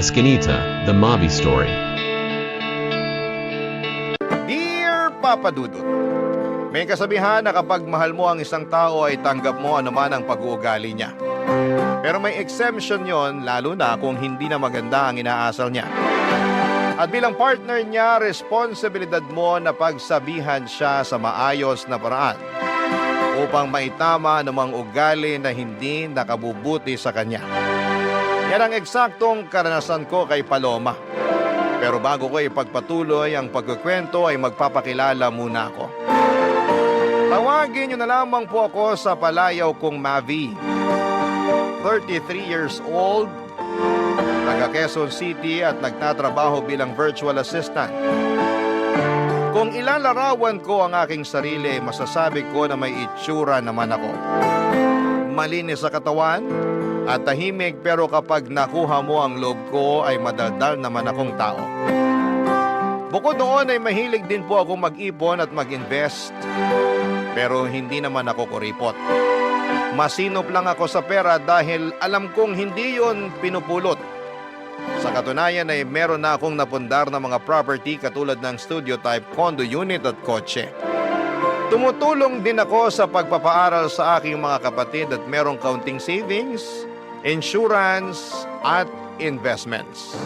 Escanita, The Mavi Story. Dear Papa Dudut, may kasabihan na kapag mahal mo ang isang tao ay tanggap mo anuman ang pag-uugali niya. Pero may exemption yon, lalo na kung hindi na maganda ang inaasal niya. At bilang partner niya, responsibilidad mo na pagsabihan siya sa maayos na paraan upang maitama anumang ugali na hindi nakabubuti sa kanya. Yan ang eksaktong karanasan ko kay Paloma. Pero bago ko ipagpatuloy ang pagkukwento ay magpapakilala muna ako. Tawagin niyo na lamang po ako sa palayaw kong Mavi. 33 years old, taga Quezon City at nagtatrabaho bilang virtual assistant. Kung ilalarawan ko ang aking sarili, masasabi ko na may itsura naman ako. Malinis sa katawan at tahimik, pero kapag nakuha mo ang loob ko ay madaldal naman akong tao. Bukod doon ay mahilig din po ako mag-ipon at mag-invest, pero hindi naman ako kuripot. Masinop lang ako sa pera dahil alam kong hindi yon pinupulot. Sa katunayan ay meron na akong napundar na mga property katulad ng studio type condo unit at kotse. Tumutulong din ako sa pagpapaaral sa aking mga kapatid at merong kaunting savings, insurance at investments.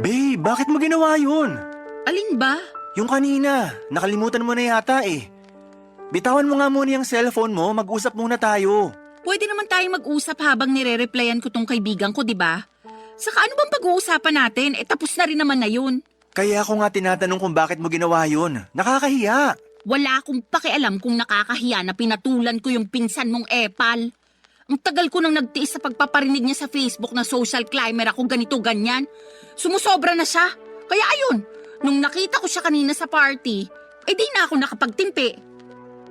Babe, bakit mo ginawa yun? Alin ba? Yung kanina, nakalimutan mo na yata eh. Bitawan mo nga muna yung cellphone mo, mag-usap muna tayo. Pwede naman tayong mag-usap habang nire-replyan ko tong kaibigan ko, di ba? Saka ano bang pag-uusapan natin? Tapos na rin naman na yun. Kaya ako nga tinatanong kung bakit mo ginawa yun. Nakakahiya. Wala akong pakialam kung nakakahiya na pinatulan ko yung pinsan mong epal. Ang tagal ko nang nagtiis sa pagpaparinig niya sa Facebook na social climber ako ganito-ganyan. Sumusobra na siya. Kaya ayun, nung nakita ko siya kanina sa party, di na ako nakapagtimpi.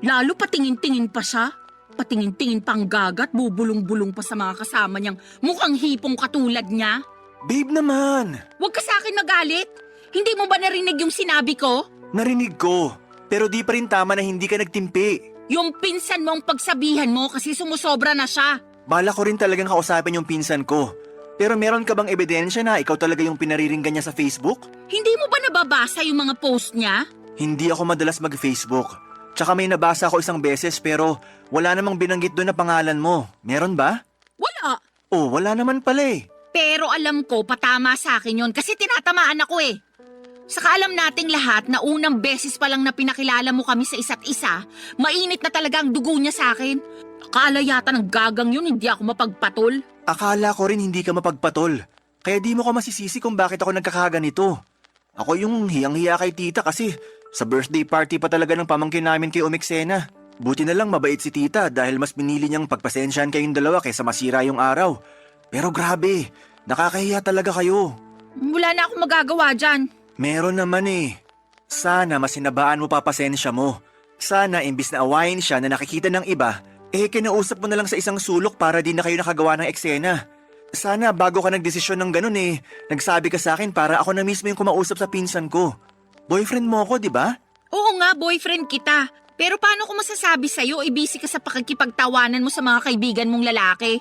Lalo patingin-tingin pa siya. Patingin-tingin pang gagat, bubulong-bulong pa sa mga kasama niyang mukhang hipong katulad niya. Babe naman. Huwag ka sa akin magalit. Hindi mo ba narinig yung sinabi ko? Narinig ko, pero di pa rin tama na hindi ka nagtimpi. Yung pinsan mo ang pagsabihan mo kasi sumusobra na siya. Bala ko rin talagang kausapin yung pinsan ko. Pero meron ka bang ebidensya na ikaw talaga yung pinariringgan niya sa Facebook? Hindi mo ba nababasa yung mga post niya? Hindi ako madalas mag-Facebook. Tsaka may nabasa ako isang beses pero wala namang binanggit doon na pangalan mo. Meron ba? Wala. Oh, wala naman pala eh. Pero alam ko patama sa akin yon kasi tinatamaan ako eh. Saka alam nating lahat na unang beses pa lang na pinakilala mo kami sa isa't isa, mainit na talaga ang dugo niya sa akin. Akala yata ng gagang yun hindi ako mapagpatol. Akala ko rin hindi ka mapagpatol. Kaya di mo ko masisisi kung bakit ako nagkakaganito. Ako yung hiyang-hiya kay tita kasi sa birthday party pa talaga ng pamangkin namin kay Umixena. Buti na lang mabait si tita dahil mas pinili niyang pagpasensyahan kayong dalawa kaysa masira yung araw. Pero grabe, nakakahiya talaga kayo. Wala na akong magagawa dyan. Meron naman eh. Sana masinabaan mo pa pasensya mo. Sana imbis na awayin siya na nakikita ng iba, kinausap mo na lang sa isang sulok para di na kayo nakagawa ng eksena. Sana bago ka nagdesisyon ng ganun nagsabi ka sa akin para ako na mismo yung kumausap sa pinsan ko. Boyfriend mo ako, di ba? Oo nga, boyfriend kita. Pero paano ko masasabi sa'yo, busy ka sa pakikipagtawanan mo sa mga kaibigan mong lalaki?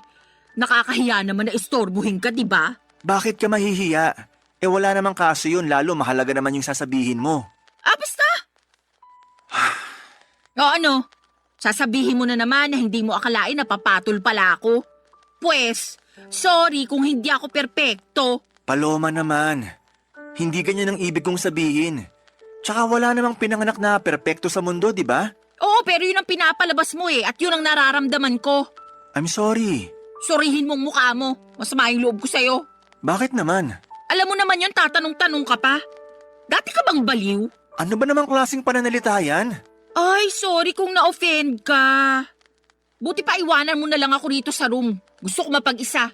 Nakakahiya naman na istorbuhin ka, di ba? Bakit ka mahihiya? Wala namang kaso yun, lalo mahalaga naman yung sasabihin mo. Basta! O ano? Sasabihin mo na naman na hindi mo akalain na papatol pala ako. Pwes, sorry kung hindi ako perpekto. Paloma naman, hindi ganyan ang ibig kong sabihin. Tsaka wala namang pinanganak na perpekto sa mundo, di ba? Oo, pero yun ang pinapalabas mo at yun ang nararamdaman ko. I'm sorry. Sorihin mong mukha mo. Masama yung loob ko sa'yo. Bakit naman? Alam mo naman yun, tatanong-tanong ka pa. Dati ka bang baliw? Ano ba namang klaseng pananalita yan? Ay, sorry kung na-offend ka. Buti pa iwanan mo na lang ako rito sa room. Gusto ko mapag-isa.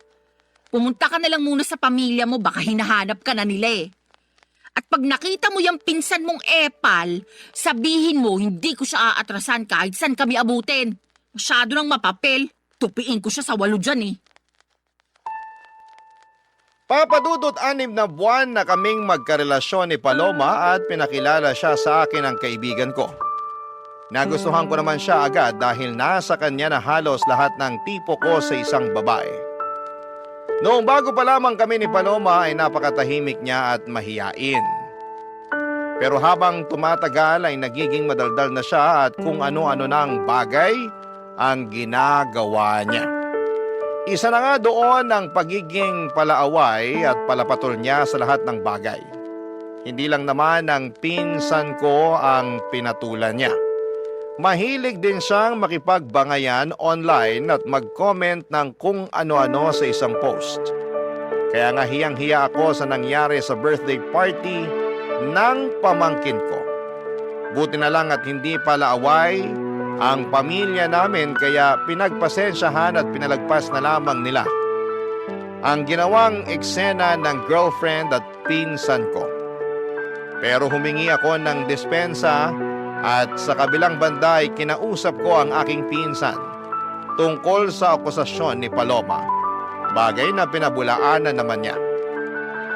Pumunta ka na lang muna sa pamilya mo, baka hinahanap ka na nila eh. At pag nakita mo yung pinsan mong epal, sabihin mo hindi ko siya aatrasan kahit saan kami abutin. Masyado ng mapapel. Tupiin ko siya sa 8 dyan eh. Papa Dudut, 6 na buwan na kaming magkarelasyon ni Paloma at pinakilala siya sa akin ng kaibigan ko. Nagustuhan ko naman siya agad dahil nasa kanya na halos lahat ng tipo ko sa isang babae. Noong bago pa lamang kami ni Paloma ay napakatahimik niya at mahiyain. Pero habang tumatagal ay nagiging madaldal na siya at kung ano-ano na ang bagay ang ginagawa niya. Isa na nga doon ang pagiging palaaway at palapatol niya sa lahat ng bagay. Hindi lang naman ang pinsan ko ang pinatulan niya. Mahilig din siyang makipagbangayan online at mag-comment ng kung ano-ano sa isang post. Kaya nga hiyang-hiya ako sa nangyari sa birthday party ng pamangkin ko. Buti na lang at hindi palaaway ang pamilya namin kaya pinagpasensyahan at pinalagpas na lamang nila ang ginawang eksena ng girlfriend at pinsan ko. Pero humingi ako ng dispensa at sa kabilang banda ay kinausap ko ang aking pinsan tungkol sa akusasyon ni Paloma, bagay na pinabulaanan naman niya.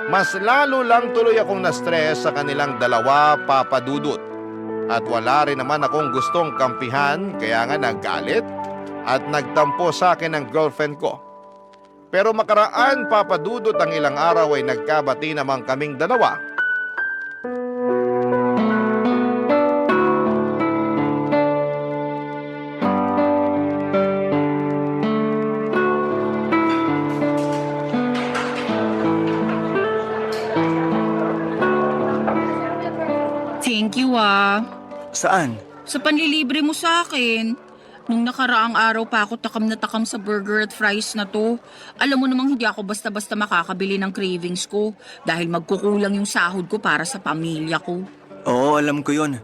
Mas lalo lang tuloy akong na-stress sa kanilang dalawa, Papa Dudut. At wala rin naman akong gustong kampihan kaya nga naggalit at nagtampo sa akin ang girlfriend ko. Pero makaraan, Papa Dudut, ang ilang araw ay nagkabati naman kaming dalawa. Thank you ah. Saan? Sa panlilibre mo sa akin. Nung nakaraang araw pa ako takam na takam sa burger at fries na to. Alam mo namang hindi ako basta-basta makakabili ng cravings ko dahil magkukulang yung sahod ko para sa pamilya ko. Oo, alam ko yun.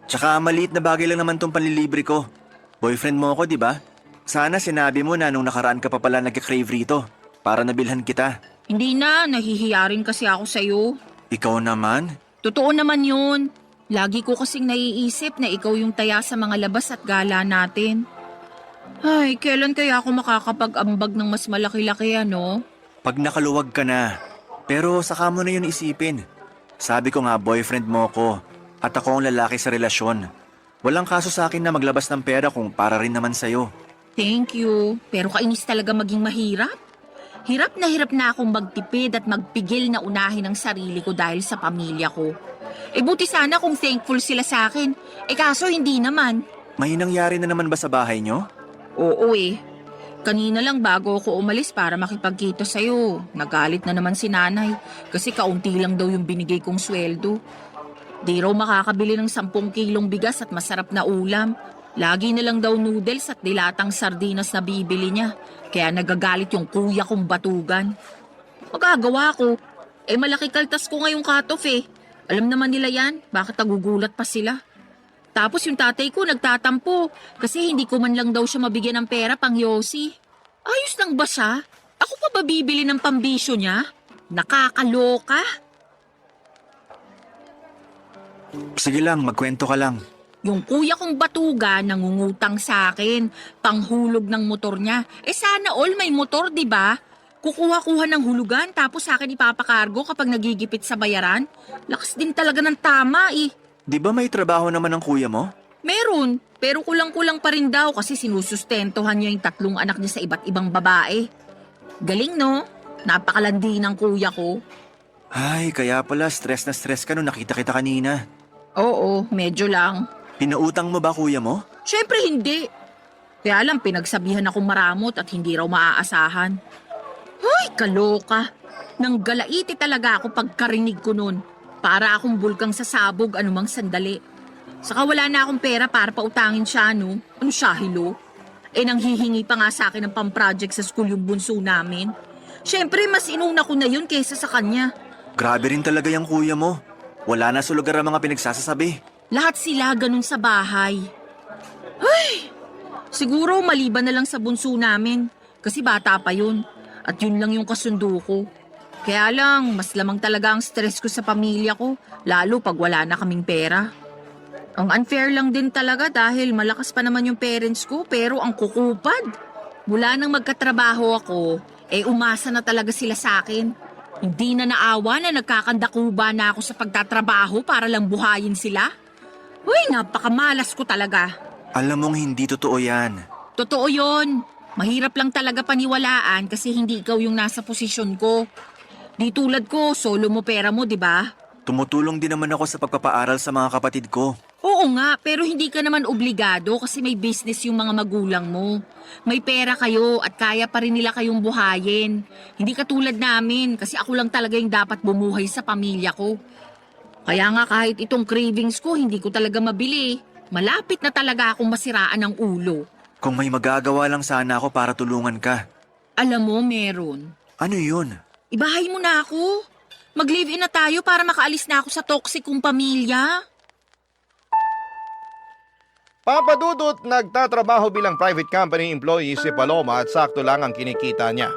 Tsaka maliit na bagay lang naman tong panlilibre ko. Boyfriend mo ako, di ba? Sana sinabi mo na nung nakaraan ka pa pala nagka-crave rito para nabilhan kita. Hindi na, nahihiya rin kasi ako sa'yo. Ikaw naman? Totoo naman yun. Lagi ko kasing naiisip na ikaw yung taya sa mga labas at gala natin. Ay, kailan kaya ako makakapag-ambag ng mas malaki-laki ano? Pag nakaluwag ka na. Pero saka mo na yun isipin. Sabi ko nga boyfriend mo ko at ako ang lalaki sa relasyon. Walang kaso sa akin na maglabas ng pera kung para rin naman sa'yo. Thank you. Pero kainis talaga maging mahirap. Hirap na akong magtipid at magpigil na unahin ang sarili ko dahil sa pamilya ko. Buti sana kung thankful sila sa akin. Kaso hindi naman. May nangyari na naman ba sa bahay nyo? Oo Kanina lang bago ako umalis para makipagkita sa'yo. Nagalit na naman si nanay kasi kaunti lang daw yung binigay kong sweldo. Di raw makakabili ng 10 kilong bigas at masarap na ulam. Lagi na lang daw noodles at dilatang sardinas na bibili niya. Kaya nagagalit yung kuya kong batugan. Magagawa ko. Malaki kaltas ko ngayong cut-off Alam naman nila yan, bakit nagugulat pa sila? Tapos yung tatay ko nagtatampo kasi hindi ko man lang daw siya mabigyan ng pera pang yosi. Ayos lang ba siya? Ako pa ba bibili ng pambisyo niya? Nakakaloka. Sige lang, magkwento ka lang. Yung kuya kong batuga nangungutang sa akin, panghulog ng motor niya. Sana all may motor, di ba? Kukuha-kuha ng hulugan tapos sa akin ipapakargo kapag nagigipit sa bayaran. Lakas din talaga ng tama Di ba may trabaho naman ang kuya mo? Meron, pero kulang-kulang pa rin daw kasi sinusustentuhan niya yung 3 anak niya sa iba't ibang babae. Galing no? Napakalandi ng kuya ko. Ay, kaya pala stress na stress ka nung nakita kita kanina. Oo, medyo lang. Pinautang mo ba kuya mo? Siyempre hindi. Kaya lang pinagsabihan akong maramot at hindi raw maaasahan. Ay, kaloka. Nang galaiti talaga ako pagkarinig ko nun. Para akong bulkang sasabog anumang sandali. Saka wala na akong pera para pautangin siya, no? Ano siya, hilo? Nanghihingi pa nga sa akin ng pamproject sa school yung bunso namin. Siyempre, mas inuna ko na yun kaysa sa kanya. Grabe rin talaga yung kuya mo. Wala na sa lugar ang mga pinagsasasabi. Lahat sila ganun sa bahay. Ay! Siguro maliban na lang sa bunso namin. Kasi bata pa yun. At yun lang yung kasundo ko. Kaya lang, mas lamang talaga ang stress ko sa pamilya ko, lalo pag wala na kaming pera. Ang unfair lang din talaga dahil malakas pa naman yung parents ko pero ang kukupad. Mula nang magkatrabaho ako, umasa na talaga sila sa akin. Hindi na naawa na nagkakandakuba na ako sa pagtatrabaho para lang buhayin sila. Uy, napakamalas ko talaga. Alam mong hindi totoo yan. Totoo yon. Mahirap lang talaga paniwalaan kasi hindi ikaw yung nasa posisyon ko. Di tulad ko, solo mo pera mo, di ba? Tumutulong din naman ako sa pagpapaaral sa mga kapatid ko. Oo nga, pero hindi ka naman obligado kasi may business yung mga magulang mo. May pera kayo at kaya pa rin nila kayong buhayin. Hindi katulad namin kasi ako lang talaga yung dapat bumuhay sa pamilya ko. Kaya nga kahit itong cravings ko, hindi ko talaga mabili. Malapit na talaga akong masiraan ng ulo. Kung may magagawa lang sana ako para tulungan ka. Alam mo, meron. Ano yun? Ibahay mo na ako. Mag-live-in na tayo para makaalis na ako sa toxic kong pamilya. Papa Dudut, nagtatrabaho bilang private company employee si Paloma at sakto lang ang kinikita niya.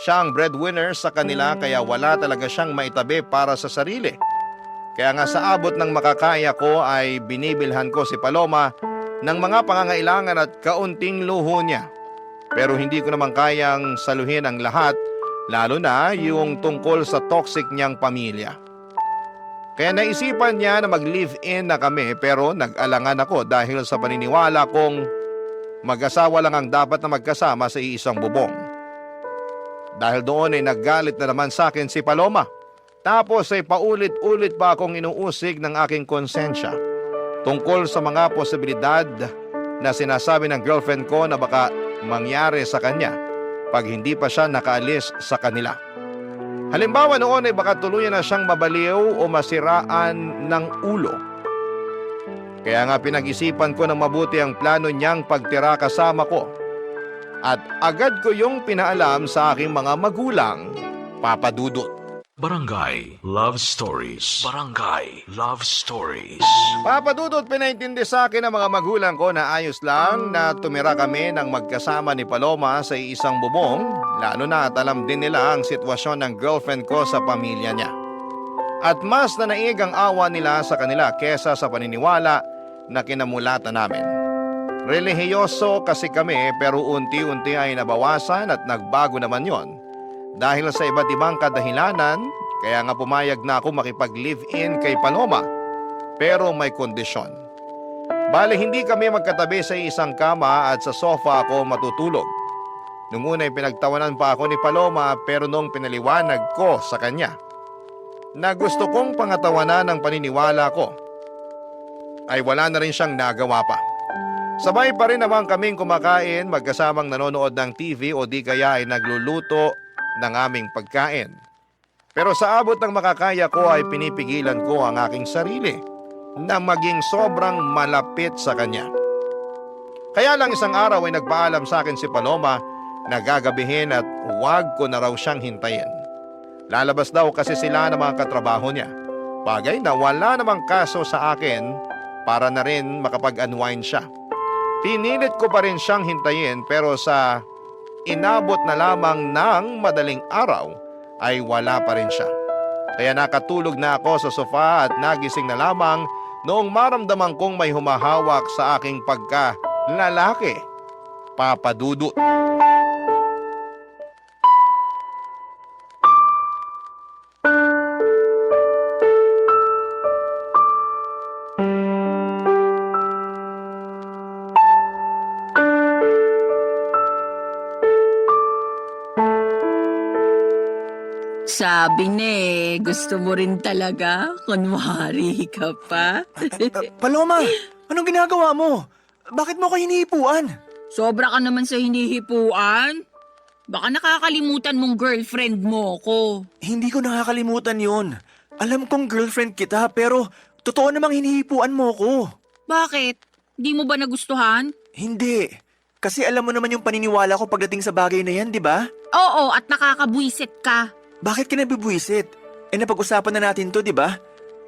Siya ang breadwinner sa kanila kaya wala talaga siyang maitabi para sa sarili. Kaya nga sa abot ng makakaya ko ay binibilhan ko si Paloma ng mga pangangailangan at kaunting luho niya. Pero hindi ko naman kayang saluhin ang lahat, lalo na yung tungkol sa toxic niyang pamilya. Kaya naisipan niya na mag-live-in na kami pero nag-alangan ako dahil sa paniniwala kong mag-asawa lang ang dapat na magkasama sa iisang bubong. Dahil doon ay naggalit na naman sa akin si Paloma. Tapos ay paulit-ulit pa akong inuusig ng aking konsensya tungkol sa mga posibilidad na sinasabi ng girlfriend ko na baka mangyari sa kanya pag hindi pa siya nakaalis sa kanila. Halimbawa noon ay baka tuluyan na siyang mabaliw o masiraan ng ulo. Kaya nga pinag-isipan ko ng mabuti ang plano niyang pagtira kasama ko. At agad ko yung pinaalam sa aking mga magulang, Papa Dudut. Barangay Love Stories. Barangay Love Stories. Papa Dudut, pinaintindi sa akin ng mga magulang ko na ayos lang na tumira kami ng magkasama ni Paloma sa isang bubong, lalo na at alam din nila ang sitwasyon ng girlfriend ko sa pamilya niya. At mas nanaig ang awa nila sa kanila kesa sa paniniwala na kinamulatan namin. Relihiyoso kasi kami pero unti-unti ay nabawasan at nagbago naman yon. Dahil sa iba't ibang kadahilanan, kaya nga pumayag na ako makipag-live-in kay Paloma. Pero may kondisyon. Bale hindi kami magkatabi sa isang kama at sa sofa ako matutulog. Nung una ay pinagtawanan pa ako ni Paloma pero nung pinaliwanag ko sa kanya na gusto kong pangatawanan ng paniniwala ko, ay wala na rin siyang nagawa pa. Sabay pa rin naman kaming kumakain, magkasamang nanonood ng TV o di kaya ay nagluluto ng aming pagkain. Pero sa abot ng makakaya ko ay pinipigilan ko ang aking sarili na maging sobrang malapit sa kanya. Kaya lang isang araw ay nagpaalam sa akin si Paloma na gagabihin at huwag ko na raw siyang hintayin. Lalabas daw kasi sila ng mga katrabaho niya. Bagay na wala namang kaso sa akin para na rin makapag-unwind siya. Pinilit ko pa rin siyang hintayin pero sa inabot na lamang ng madaling araw ay wala pa rin siya. Kaya nakatulog na ako sa sofa at nagising na lamang noong maramdaman kong may humahawak sa aking pagka-lalaki, Papa Dudut. Sabi na gusto mo rin talaga? Kunwari ka pa? Paloma, anong ginagawa mo? Bakit mo ko hinihipuan? Sobra ka naman sa hinihipuan. Baka nakakalimutan mong girlfriend mo ko. Hindi ko nakakalimutan yun. Alam kong girlfriend kita pero totoo namang hinihipuan mo ko. Bakit? Di mo ba nagustuhan? Hindi. Kasi alam mo naman yung paniniwala ko pagdating sa bagay na yan, di ba? Oo, at nakakabwisit ka. Bakit ka nabibwisit? Napag-usapan na natin to, di ba?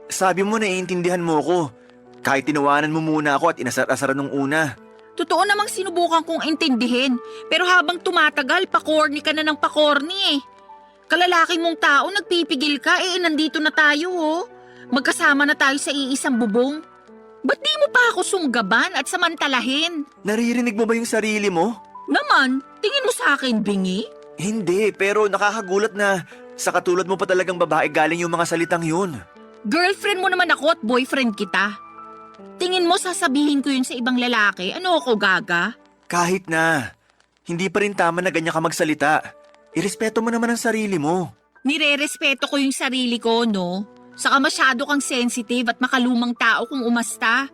Sabi mo naiintindihan mo ko. Kahit tinawanan mo muna ako at inasar-asaran nung una. Totoo namang sinubukan kong intindihin, pero habang tumatagal, pakorni ka na ng pakorni eh. Kalalaki mong tao, nagpipigil ka, nandito na tayo oh. Magkasama na tayo sa iisang bubong. Ba't di mo pa ako sunggaban at samantalahin? Naririnig mo ba yung sarili mo? Naman, tingin mo sa akin, bingi? Hindi, pero nakakagulat na sa katulad mo pa talagang babae galing yung mga salitang yun. Girlfriend mo naman ako at boyfriend kita. Tingin mo sasabihin ko yun sa ibang lalaki? Ano ako, gaga? Kahit na, hindi pa rin tama na ganyan ka magsalita. Irespeto mo naman ang sarili mo. Nire-respeto ko yung sarili ko, no? Saka masyado kang sensitive at makalumang tao kung umasta.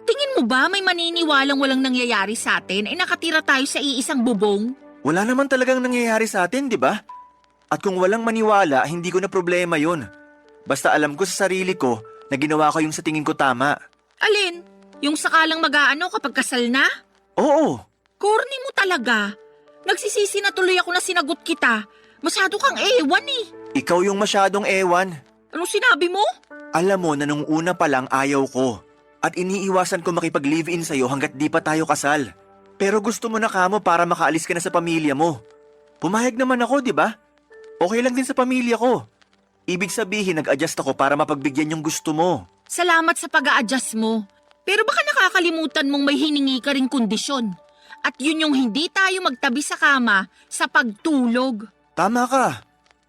Tingin mo ba may maniniwalang walang nangyayari sa atin nakatira tayo sa iisang bubong? Wala naman talagang nangyayari sa atin, di ba? At kung walang maniwala, hindi ko na problema yun. Basta alam ko sa sarili ko na ginawa ko yung sa tingin ko tama. Alin? Yung sakalang mag-aano kapag kasal na? Oo, Corny mo talaga. Nagsisisi na tuloy ako na sinagot kita. Masyado kang ewan eh. ikaw yung masyadong ewan. Anong sinabi mo? Alam mo na nung una pa lang ayaw ko. At iniiwasan ko makipag-live-in sa'yo hanggat di pa tayo kasal. Pero gusto mo na kamo para makaalis ka na sa pamilya mo. Pumayag naman ako, di ba? Okay lang din sa pamilya ko. Ibig sabihin, nag-adjust ako para mapagbigyan yung gusto mo. Salamat sa pag-a-adjust mo. Pero baka nakakalimutan mong may hiningi ka ring kondisyon. At yun yung hindi tayo magtabi sa kama sa pagtulog. Tama ka.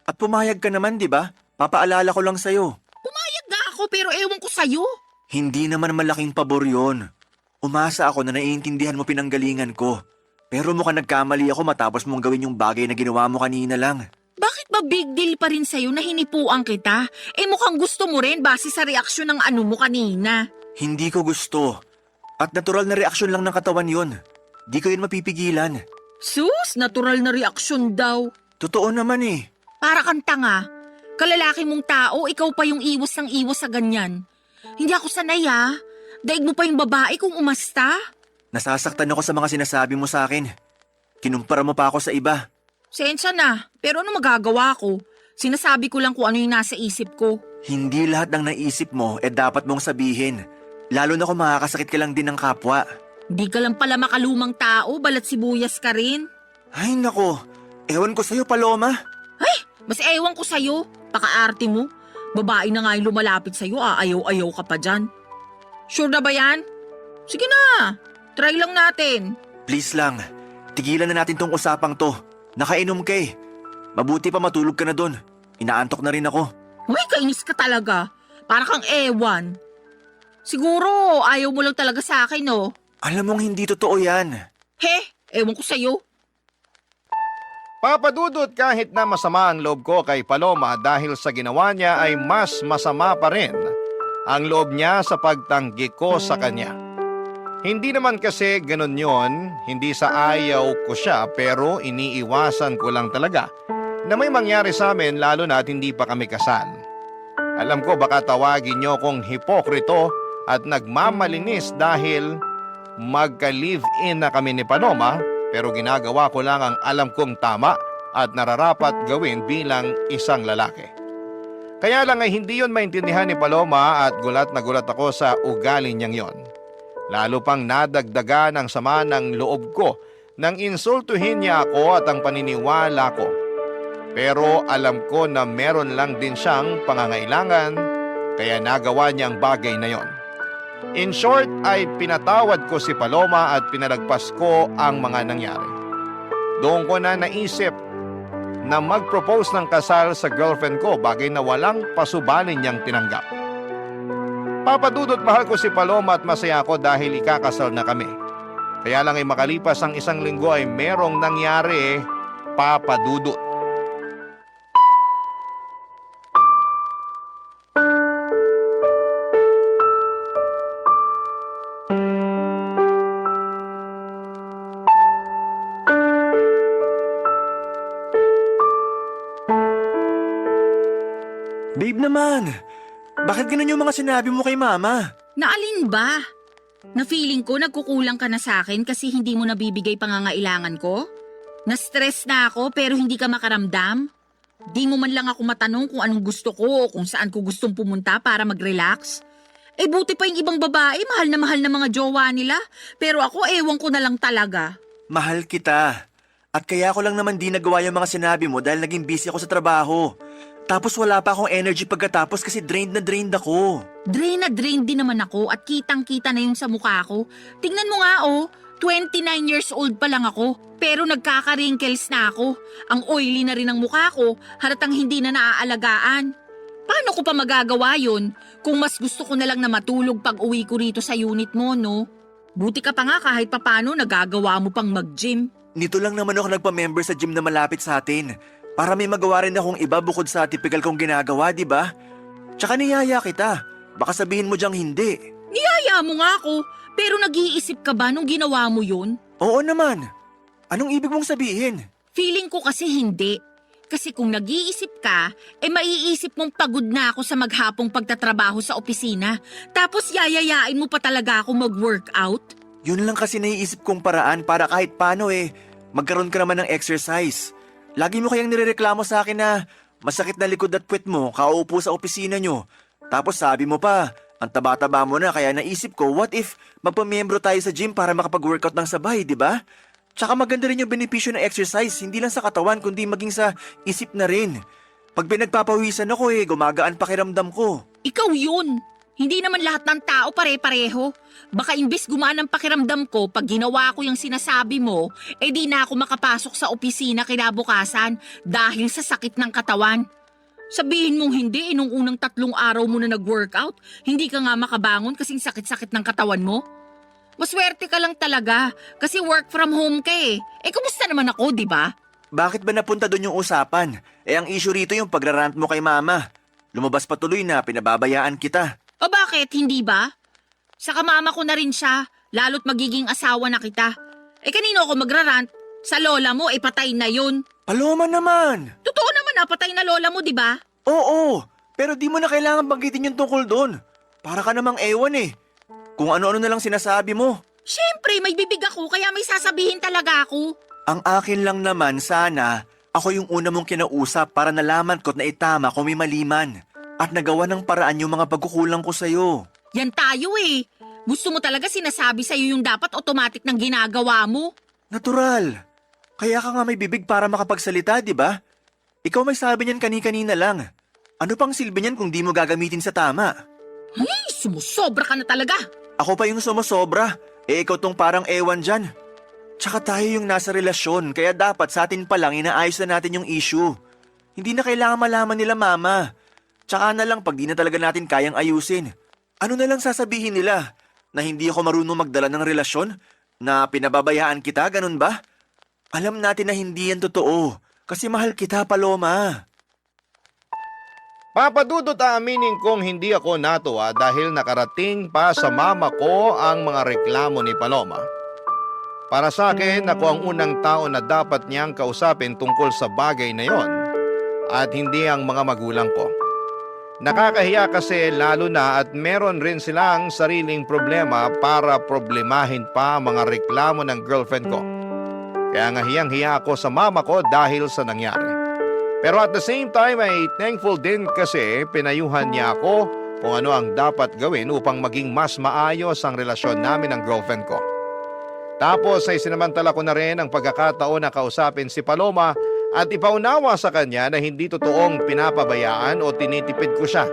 At pumayag ka naman, di ba? Papaalala ko lang sa'yo. Pumayag nga ako pero ewan ko sa'yo. Hindi naman malaking pabor yun. Umasa ako na naiintindihan mo pinanggalingan ko. Pero mukhang nagkamali ako matapos mong gawin yung bagay na ginawa mo kanina lang. Bakit ba big deal pa rin sa'yo na hinipuan kita? Mukhang gusto mo rin base sa reaksyon ng ano mo kanina. Hindi ko gusto. At natural na reaksyon lang ng katawan yun. Di ko yun mapipigilan. Sus, natural na reaksyon daw. Totoo naman eh. Para kang tanga. Kalalaki mong tao, ikaw pa yung iwas ng iwas sa ganyan. Hindi ako sanay Daig mo pa yung babae kung umasta. Nasasaktan ako sa mga sinasabi mo sa akin. Kinumpara mo pa ako sa iba. Sensya na, pero ano magagawa ko? Sinasabi ko lang kung ano yung nasa isip ko. Hindi lahat ng naisip mo dapat mong sabihin. Lalo na kung makakasakit ka lang din ng kapwa. Hindi ka lang pala makalumang tao, balat sibuyas ka rin. Ay nako, ewan ko sa'yo Paloma. Ay, mas ewan ko sa'yo. Pakaarte mo. Babae na nga yung lumalapit sa'yo, ayaw-ayaw ka pa dyan. Sure na ba yan? Sige na, try lang natin. Please lang, tigilan na natin tong usapang to. Nakainom ka eh. Mabuti pa matulog ka na dun. Inaantok na rin ako. Uy, kainis ka talaga. Para kang ewan. Siguro, ayaw mo lang talaga sa akin, no? Alam mong hindi totoo yan. He, ewan ko sa'yo. Papa Dudut, kahit na masama ang loob ko kay Paloma dahil sa ginawa niya ay mas masama pa rin ang loob niya sa pagtanggi ko sa kanya. Hindi naman kasi ganun yon, hindi sa ayaw ko siya pero iniiwasan ko lang talaga na may mangyari sa amin lalo na at hindi pa kami kasal. Alam ko baka tawagin niyo kong hipokrito at nagmamalinis dahil magka-live-in na kami ni Paloma pero ginagawa ko lang ang alam kong tama at nararapat gawin bilang isang lalaki. Kaya lang ay hindi yon maintindihan ni Paloma at gulat na gulat ako sa ugali niyang yon. Lalo pang nadagdagan ang sama ng loob ko nang insultuhin niya ako at ang paniniwala ko. Pero alam ko na meron lang din siyang pangangailangan kaya nagawa niya ang bagay na yon. In short ay pinatawad ko si Paloma at pinalagpas ko ang mga nangyari. Doon ko na naisip na mag-propose ng kasal sa girlfriend ko, bagay na walang pasubalin niyang tinanggap. Papadudot, mahal ko si Paloma at masaya ako dahil ikakasal na kami. Kaya lang ay makalipas ang isang linggo ay merong nangyari, Papadudot. Babe naman, bakit ganun yung mga sinabi mo kay mama? Naalin ba? Na feeling ko nagkukulang ka na sa akin kasi hindi mo nabibigay pangangailangan ko? Na-stress na ako pero hindi ka makaramdam? Di mo man lang ako matanong kung anong gusto ko o kung saan ko gustong pumunta para mag-relax? Eh buti pa yung ibang babae, mahal na mga jowa nila. Pero ako, ewan ko na lang talaga. Mahal kita. At kaya ko lang naman di nagawa yung mga sinabi mo dahil naging busy ako sa trabaho. Tapos wala pa akong energy pagkatapos kasi drained na drained ako. Drain na drain din naman ako at kitang-kita na yung sa mukha ko. Tingnan mo nga 29 years old pa lang ako. Pero nagkaka-wrinkles na ako. Ang oily na rin ang mukha ko, halatang hindi na naaalagaan. Paano ko pa magagawa yun? Kung mas gusto ko na lang na matulog pag uwi ko rito sa unit mo, no? Buti ka pa nga kahit papano nagagawa mo pang mag-gym. Nito lang naman ako nagpa-member sa gym na malapit sa atin. Para may magawa rin akong iba bukod sa typical kong ginagawa, di ba? Tsaka niyaya kita. Baka sabihin mo diyang hindi. Niyaya mo nga ako, pero nag-iisip ka ba nung ginawa mo yun? Oo naman. Anong ibig mong sabihin? Feeling ko kasi hindi. Kasi kung nag-iisip ka, maiisip mong pagod na ako sa maghapong pagtatrabaho sa opisina. Tapos yayayain mo pa talaga ako mag-workout? Yun lang kasi naiisip kong paraan para kahit paano magkaroon ka naman ng exercise. Lagi mo kayang nirereklamo sa akin na masakit na likod at puwet mo kauupo sa opisina nyo. Tapos sabi mo pa, ang taba-taba mo na kaya naisip ko, what if magpamiyembro tayo sa gym para makapag-workout ng sabay, di ba? Tsaka maganda rin yung benepisyo ng exercise, hindi lang sa katawan kundi maging sa isip na rin. Pag pinagpapawisan ako gumagaan pakiramdam ko. Ikaw yun. Hindi naman lahat ng tao pare-pareho. Baka imbis gumaan ang pakiramdam ko pag ginawa ko yung sinasabi mo, di na ako makapasok sa opisina kinabukasan dahil sa sakit ng katawan. Sabihin mong hindi, nung unang 3 araw mo na nag-workout, hindi ka nga makabangon kasing sakit-sakit ng katawan mo? Maswerte ka lang talaga kasi work from home ka kumusta naman ako, di ba? Bakit ba napunta doon yung usapan? Ang issue rito yung pagrarant mo kay mama. Lumabas pa tuloy na pinababayaan kita. O bakit, hindi ba? Saka mama ko na rin siya, lalo't magiging asawa na kita. Kanino ako magrarant? Sa lola mo, patay na yun. Paloma naman! Totoo naman patay na lola mo, di ba? Oo, pero di mo na kailangan banggitin yung tungkol doon. Para ka namang ewan Kung ano-ano na lang sinasabi mo. Siyempre, may bibig ako kaya may sasabihin talaga ako. Ang akin lang naman sana, ako yung una mong kinausap para nalaman ko't naitama kung may maliman. At nagawa ng paraan yung mga pagkukulang ko sa'yo. Yan tayo Gusto mo talaga sinasabi sa'yo yung dapat automatic ng ginagawa mo? Natural. Kaya ka nga may bibig para makapagsalita, di ba? Ikaw may sabi niyan kani-kanina lang. Ano pang silbi niyan kung di mo gagamitin sa tama? Ay, sumusobra ka na talaga. Ako pa yung sumusobra. Ikaw tong parang ewan dyan. Tsaka tayo yung nasa relasyon, kaya dapat sa atin pa lang inaayos na natin yung issue. Hindi na kailangan malaman nila mama. Tsaka na lang pag di na talaga natin kayang ayusin. Ano na lang sasabihin nila? Na hindi ako marunong magdala ng relasyon? Na pinababayaan kita, ganun ba? Alam natin na hindi yan totoo. Kasi mahal kita, Paloma. Papadudot aminin kong hindi ako natuwa dahil nakarating pa sa mama ko ang mga reklamo ni Paloma. Para sa akin, ako ang unang tao na dapat niyang kausapin tungkol sa bagay na yon at hindi ang mga magulang ko. Nakakahiya kasi lalo na at meron rin silang sariling problema para problemahin pa ang mga reklamo ng girlfriend ko. Kaya nga hiyang-hiya ako sa mama ko dahil sa nangyari. Pero at the same time ay thankful din kasi pinayuhan niya ako kung ano ang dapat gawin upang maging mas maayos ang relasyon namin ng girlfriend ko. Tapos ay sinamantala ko na rin ang pagkakataon na kausapin si Paloma at ipaunawa sa kanya na hindi totoong pinapabayaan o tinitipid ko siya.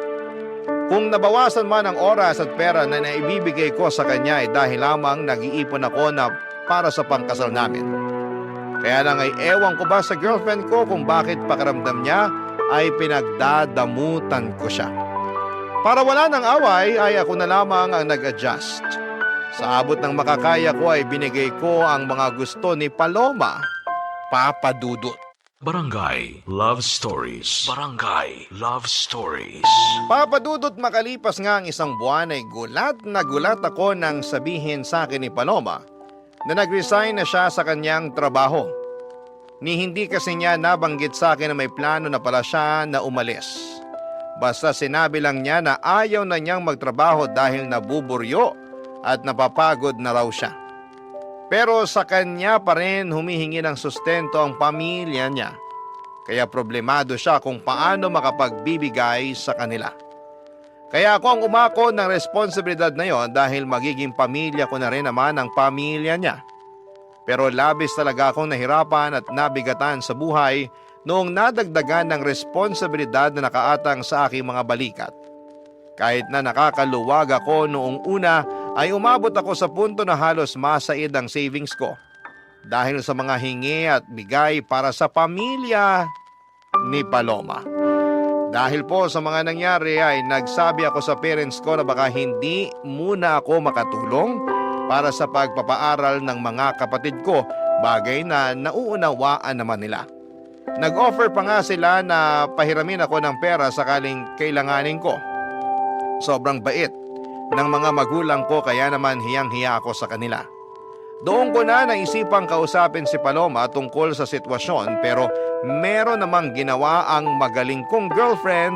Kung nabawasan man ang oras at pera na naibibigay ko sa kanya ay dahil lamang nag-iipon ako na para sa pangkasal namin. Kaya lang ay ewan ko ba sa girlfriend ko kung bakit pakiramdam niya ay pinagdadamutan ko siya. Para wala ng away ay ako na lamang ang nag-adjust. Sa abot ng makakaya ko ay binigay ko ang mga gusto ni Paloma, Papadudot. Barangay Love Stories. Barangay Love Stories. Papadudot, makalipas nga ang 1 buwan ay gulat na gulat ako nang sabihin sa akin ni Paloma na nag-resign na siya sa kanyang trabaho. Ni hindi kasi niya nabanggit sa akin na may plano na pala siya na umalis. Basta sinabi lang niya na ayaw na niyang magtrabaho dahil nabuburyo at napapagod na raw siya. Pero sa kanya pa rin humihingi ng sustento ang pamilya niya. Kaya problemado siya kung paano makapagbibigay sa kanila. Kaya ako ang umako ng responsibilidad na yon dahil magiging pamilya ko na rin naman ang pamilya niya. Pero labis talaga akong nahirapan at nabigatan sa buhay noong nadagdagan ng responsibilidad na nakaatang sa aking mga balikat. Kahit na nakakaluwag ako noong una ay umabot ako sa punto na halos masaid ang savings ko dahil sa mga hingi at bigay para sa pamilya ni Paloma. Dahil po sa mga nangyari ay nagsabi ako sa parents ko na baka hindi muna ako makatulong para sa pagpapaaral ng mga kapatid ko, bagay na nauunawaan naman nila. Nag-offer pa nga sila na pahiramin ako ng pera sakaling kailanganin ko. Sobrang bait ng mga magulang ko kaya naman hiyang-hiya ako sa kanila. Doon ko na naisipang kausapin si Paloma tungkol sa sitwasyon pero meron namang ginawa ang magaling kong girlfriend,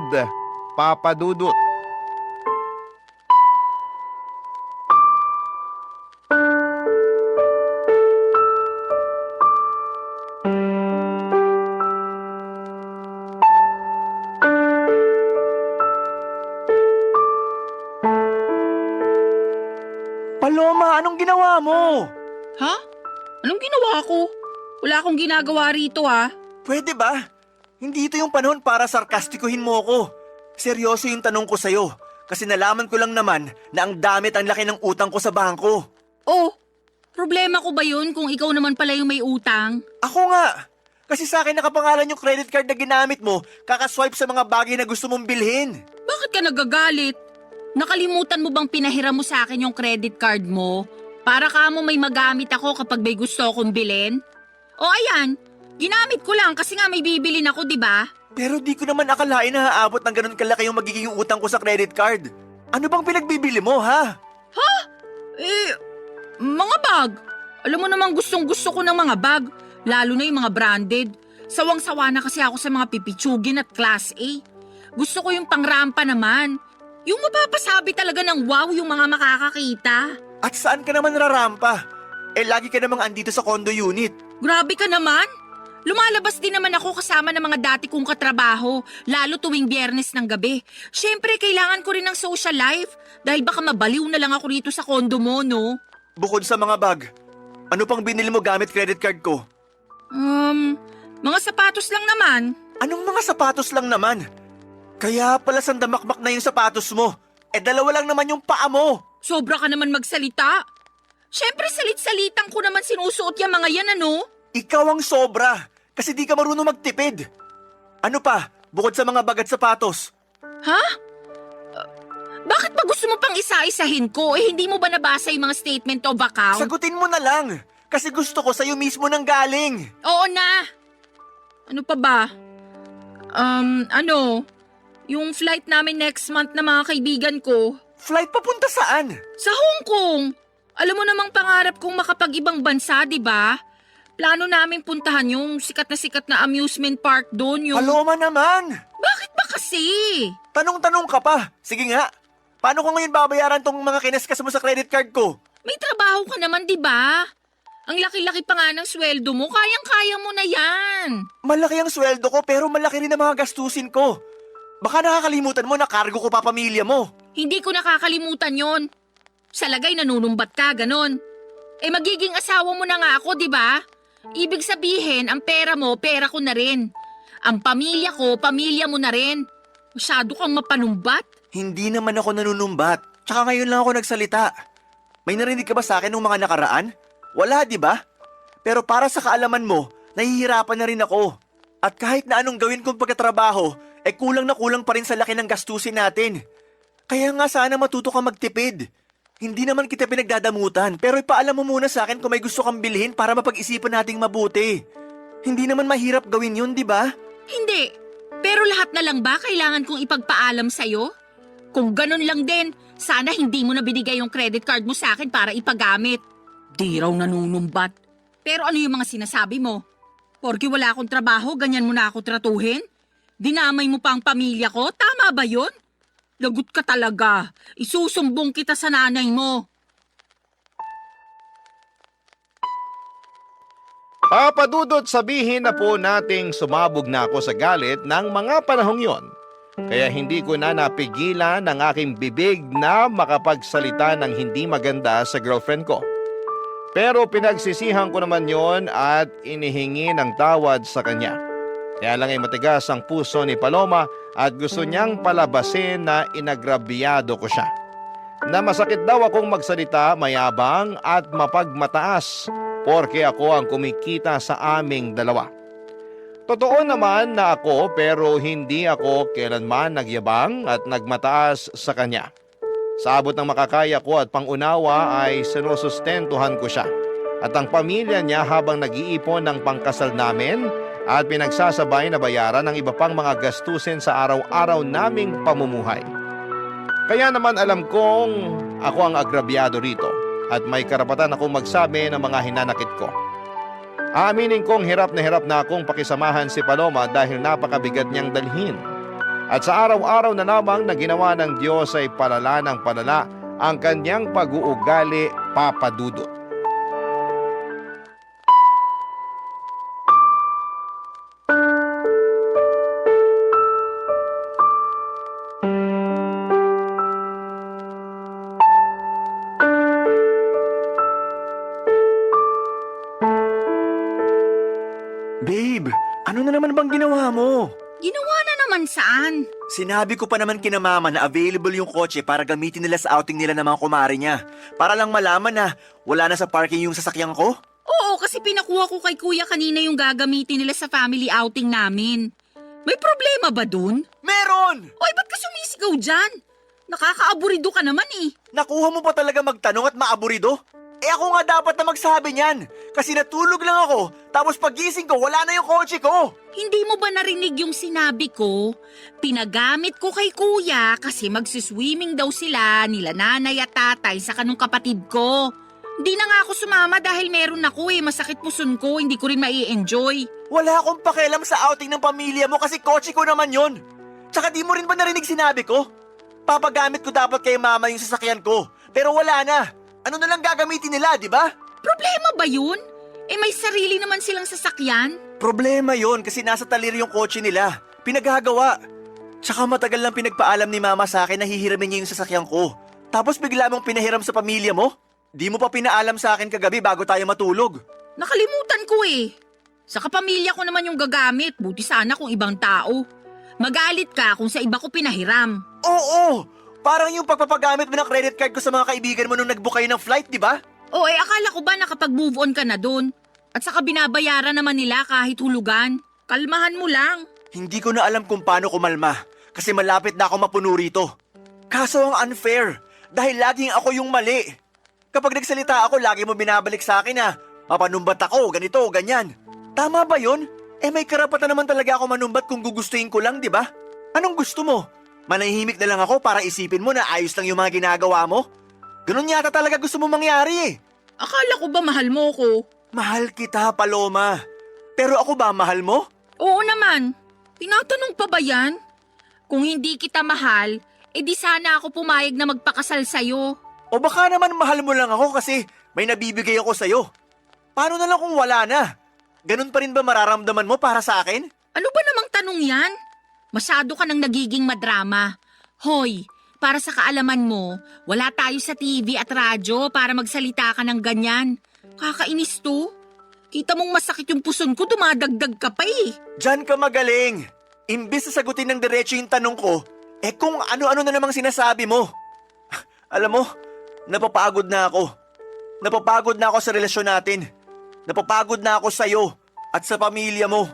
Papa Dudut. Paloma, anong ginawa mo? Ha? Anong ginawa ko? Wala akong ginagawa rito Pwede ba? Hindi ito yung panahon para sarkastikuhin mo ako. Seryoso yung tanong ko sa'yo. Kasi nalaman ko lang naman na ang laki ng utang ko sa bangko. Oh, problema ko ba yun kung ikaw naman pala yung may utang? Ako nga. Kasi sa akin nakapangalan yung credit card na ginamit mo, kakaswipe sa mga bagay na gusto mong bilhin. Bakit ka nagagalit? Nakalimutan mo bang pinahiram mo sa akin yung credit card mo? Para ka mo may magamit ako kapag may gusto akong bilhin? O ayan, ginamit ko lang kasi nga may bibilin ako, di ba? Pero di ko naman akalain na haabot ng ganun kalaki yung magiging utang ko sa credit card. Ano bang pinagbibili mo, ha? Mga bag. Alam mo namang gustong-gusto ko ng mga bag, lalo na yung mga branded. Sawang-sawa na kasi ako sa mga pipitsugin at class A. Gusto ko yung pangrampa naman. Yung mapapasabi talaga ng wow yung mga makakakita. At saan ka naman rarampa? Lagi ka namang andito sa condo unit. Grabe ka naman. Lumalabas din naman ako kasama ng mga dati kong katrabaho, lalo tuwing Biyernes ng gabi. Siyempre, kailangan ko rin ng social life dahil baka mabaliw na lang ako rito sa condo mo, no? Bukod sa mga bag, ano pang binili mo gamit credit card ko? Mga sapatos lang naman. Anong mga sapatos lang naman? Kaya pala sandamakmak na yung sapatos mo. Dalawa lang naman yung paa mo. Sobra ka naman magsalita. Siyempre, salit-salitan ko naman sinusuot yung mga yan, ano? Ikaw ang sobra, kasi di ka marunong magtipid. Ano pa, bukod sa mga bag at sapatos? Ha? Bakit ba gusto mo pang isa-isahin ko? Hindi mo ba nabasa yung mga statement of account? Sagutin mo na lang, kasi gusto ko sa'yo mismo nang galing. Oo na. Ano pa ba? Yung flight namin next month na mga kaibigan ko. Flight papunta saan? Sa Hong Kong. Alam mo namang pangarap kong makapag-ibang bansa, di ba? Plano namin puntahan yung sikat na amusement park doon. Paloma naman! Bakit ba kasi? Tanong-tanong ka pa. Sige nga, paano ko ngayon babayaran tong mga kinaskas mo sa credit card ko? May trabaho ka naman, di ba? Ang laki-laki pa nga ng sweldo mo, kayang-kaya mo na yan. Malaki ang sweldo ko pero malaki rin ang mga gastusin ko. Baka nakakalimutan mo na cargo ko pa pamilya mo. Hindi ko nakakalimutan yon. Sa lagay nanunumbat ka, ganon. Magiging asawa mo na nga ako, di ba? Ibig sabihin, ang pera mo, pera ko na rin. Ang pamilya ko, pamilya mo na rin. Masyado kang mapanumbat. Hindi naman ako nanunumbat. Tsaka ngayon lang ako nagsalita. May narinig ka ba sa akin nung mga nakaraan? Wala, di ba? Pero para sa kaalaman mo, nahihirapan na rin ako. At kahit na anong gawin kong pagkatrabaho, kulang na kulang pa rin sa laki ng gastusin natin. Kaya nga sana matuto ka magtipid. Hindi naman kita pinagdadamutan, pero ipaalam mo muna sa akin kung may gusto kang bilhin para mapag-isipan nating mabuti. Hindi naman mahirap gawin yun, di ba? Hindi. Pero lahat na lang ba kailangan kong ipagpaalam sa'yo? Kung ganun lang din, sana hindi mo na binigay yung credit card mo sa akin para ipagamit. Di raw nanunumbat. Pero ano yung mga sinasabi mo? Porke wala akong trabaho, ganyan mo na ako tratuhin? Dinamay mo pa ang pamilya ko? Tama ba yun? Lagot ka talaga. Isusumbong kita sa nanay mo. Papadudot, sabihin na po nating sumabog na ako sa galit ng mga panahong yon. Kaya hindi ko na napigilan ang aking bibig na makapagsalita ng hindi maganda sa girlfriend ko. Pero pinagsisihan ko naman yon at inihingi ng tawad sa kanya. Kaya lang ay matigas ang puso ni Paloma at gusto niyang palabasin na inagrabyado ko siya. Na masakit daw akong magsalita, mayabang at mapagmataas porke ako ang kumikita sa aming dalawa. Totoo naman na ako pero hindi ako kailanman nagyabang at nagmataas sa kanya. Sa abot ng makakaya ko at pangunawa ay sinusustentuhan ko siya at ang pamilya niya habang nag-iipon ng pangkasal namin at pinagsasabay na bayaran ng iba pang mga gastusin sa araw-araw naming pamumuhay. Kaya naman alam kong ako ang agrabyado rito at may karapatan akong magsabi ng mga hinanakit ko. Aaminin kong hirap na akong pakisamahan si Paloma dahil napakabigat niyang dalhin. At sa araw-araw na lamang na ginawa ng Diyos ay palala ng palala ang kanyang pag-uugali, Papa Dudut. Babe, ano na naman bang ginawa mo? Ginawa na naman saan? Sinabi ko pa naman kina mama na available yung kotse para gamitin nila sa outing nila ng mga kumare niya. Para lang malaman na wala na sa parking yung sasakyan ko. Oo, kasi pinakuha ko kay kuya kanina yung gagamitin nila sa family outing namin. May problema ba dun? Meron! Oy, ba't ka sumisigaw dyan? Nakakaaburido ka naman eh. Nakuha mo pa talaga magtanong at maaburido? Eh ako nga dapat na magsabi niyan. Kasi natulog lang ako, tapos pagising ko wala na yung kotse ko. Hindi mo ba narinig yung sinabi ko? Pinagamit ko kay kuya kasi magsiswimming daw sila nila nanay at tatay sa kanong kapatid ko. Hindi na nga ako sumama dahil meron ako masakit puson ko, hindi ko rin mai-enjoy. Wala akong pakialam sa outing ng pamilya mo kasi kotse ko naman yon. Tsaka di mo rin ba narinig sinabi ko? Papagamit ko dapat kay mama yung sasakyan ko, pero wala na. Ano na lang gagamitin nila, di ba? Problema ba yun? May sarili naman silang sasakyan. Problema yon kasi nasa talir yung kotse nila. Pinaghagawa. Tsaka matagal lang pinagpaalam ni mama sa akin na hihiramin niya yung sasakyan ko. Tapos bigla mong pinahiram sa pamilya mo? Di mo pa pinaalam sa akin kagabi bago tayo matulog. Nakalimutan ko Sa kapamilya ko naman yung gagamit, buti sana kung ibang tao. Magalit ka kung sa iba ko pinahiram. Oo! Parang yung pagpapagamit mo ng credit card ko sa mga kaibigan mo nung nag-book kayo ng flight, di ba? Akala ko ba nakapag-move on ka na dun? At saka binabayaran naman nila kahit hulugan. Kalmahan mo lang. Hindi ko na alam kung paano kumalma kasi malapit na ako mapuno rito. Kaso ang unfair dahil laging ako yung mali. Kapag nagsalita ako, lagi mo binabalik sa akin na mapanumbat ako, ganito, ganyan. Tama ba yun? May karapatan naman talaga ako manumbat kung gugustuhin ko lang, di ba? Anong gusto mo? Manahimik na lang ako para isipin mo na ayos lang yung mga ginagawa mo? Ganun yata talaga gusto mo mangyari Akala ko ba mahal mo ko? Mahal kita, Paloma. Pero ako ba mahal mo? Oo naman. Tinatanong pa ba yan? Kung hindi kita mahal, di sana ako pumayag na magpakasal sa'yo. O baka naman mahal mo lang ako kasi may nabibigay ako sa'yo. Paano na lang kung wala na? Ganun pa rin ba mararamdaman mo para sa akin? Ano ba namang tanong yan? Masyado ka nang nagiging madrama. Hoy, para sa kaalaman mo, wala tayo sa TV at radyo para magsalita ka ng ganyan. Kakainis to. Kita mong masakit yung puson ko, dumadagdag ka pa Diyan ka magaling. Imbis na sagutin ng diretso yung tanong ko, kung ano-ano na namang sinasabi mo. Alam mo, napapagod na ako. Napapagod na ako sa relasyon natin. Napapagod na ako sa'yo at sa pamilya mo.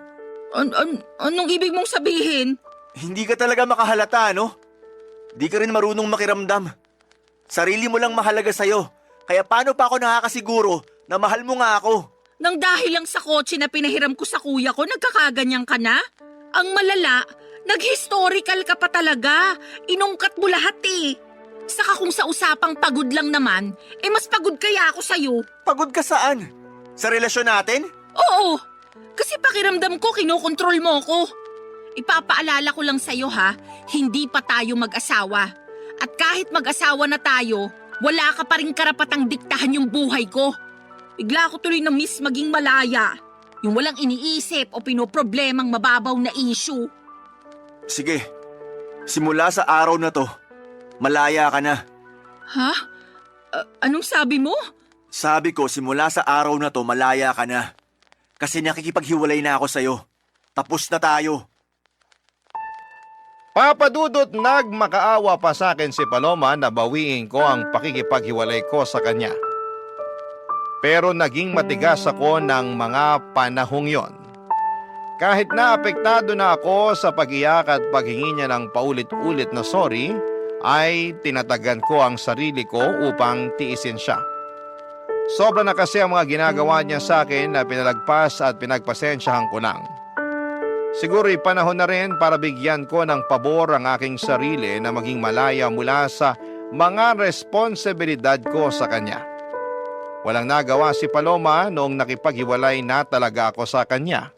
Anong ibig mong sabihin? Hindi ka talaga makahalata, no? Di ka rin marunong makiramdam. Sarili mo lang mahalaga sa'yo. Kaya paano pa ako nakakasiguro na mahal mo nga ako? Nang dahil lang sa kotse na pinahiram ko sa kuya ko, nagkakaganyan ka na? Ang malala, nag-historical ka pa talaga. Inungkat mo lahat Saka kung sa usapang pagod lang naman, mas pagod kaya ako sa'yo. Pagod ka saan? Sa relasyon natin? Oo, kasi pakiramdam ko kinokontrol mo ko. Ipapaalala ko lang sa'yo hindi pa tayo mag-asawa. At kahit mag-asawa na tayo, wala ka pa rin karapatang diktahan yung buhay ko. Bigla ko tuloy na miss maging malaya. Yung walang iniisip o pinoproblemang mababaw na issue. Sige, Simula sa araw na to, malaya ka na. Ha? Anong sabi mo? Sabi ko, simula sa araw na to, malaya ka na. Kasi nakikipaghiwalay na ako sa'yo. Tapos na tayo. Papa Dudut, nagmakaawa pa sa akin si Paloma na bawiin ko ang pakikipaghiwalay ko sa kanya. Pero naging matigas ako ng mga panahong yon. Kahit na apektado na ako sa pag-iyak at paghingi niya ng paulit-ulit na sorry, ay tinatagan ko ang sarili ko upang tiisin siya. Sobra na kasi ang mga ginagawa niya sa akin na pinalagpas at pinagpasensyahan ko lang. Siguro'y panahon na rin para bigyan ko ng pabor ang aking sarili na maging malaya mula sa mga responsibilidad ko sa kanya. Walang nagawa si Paloma noong nakipaghiwalay na talaga ako sa kanya.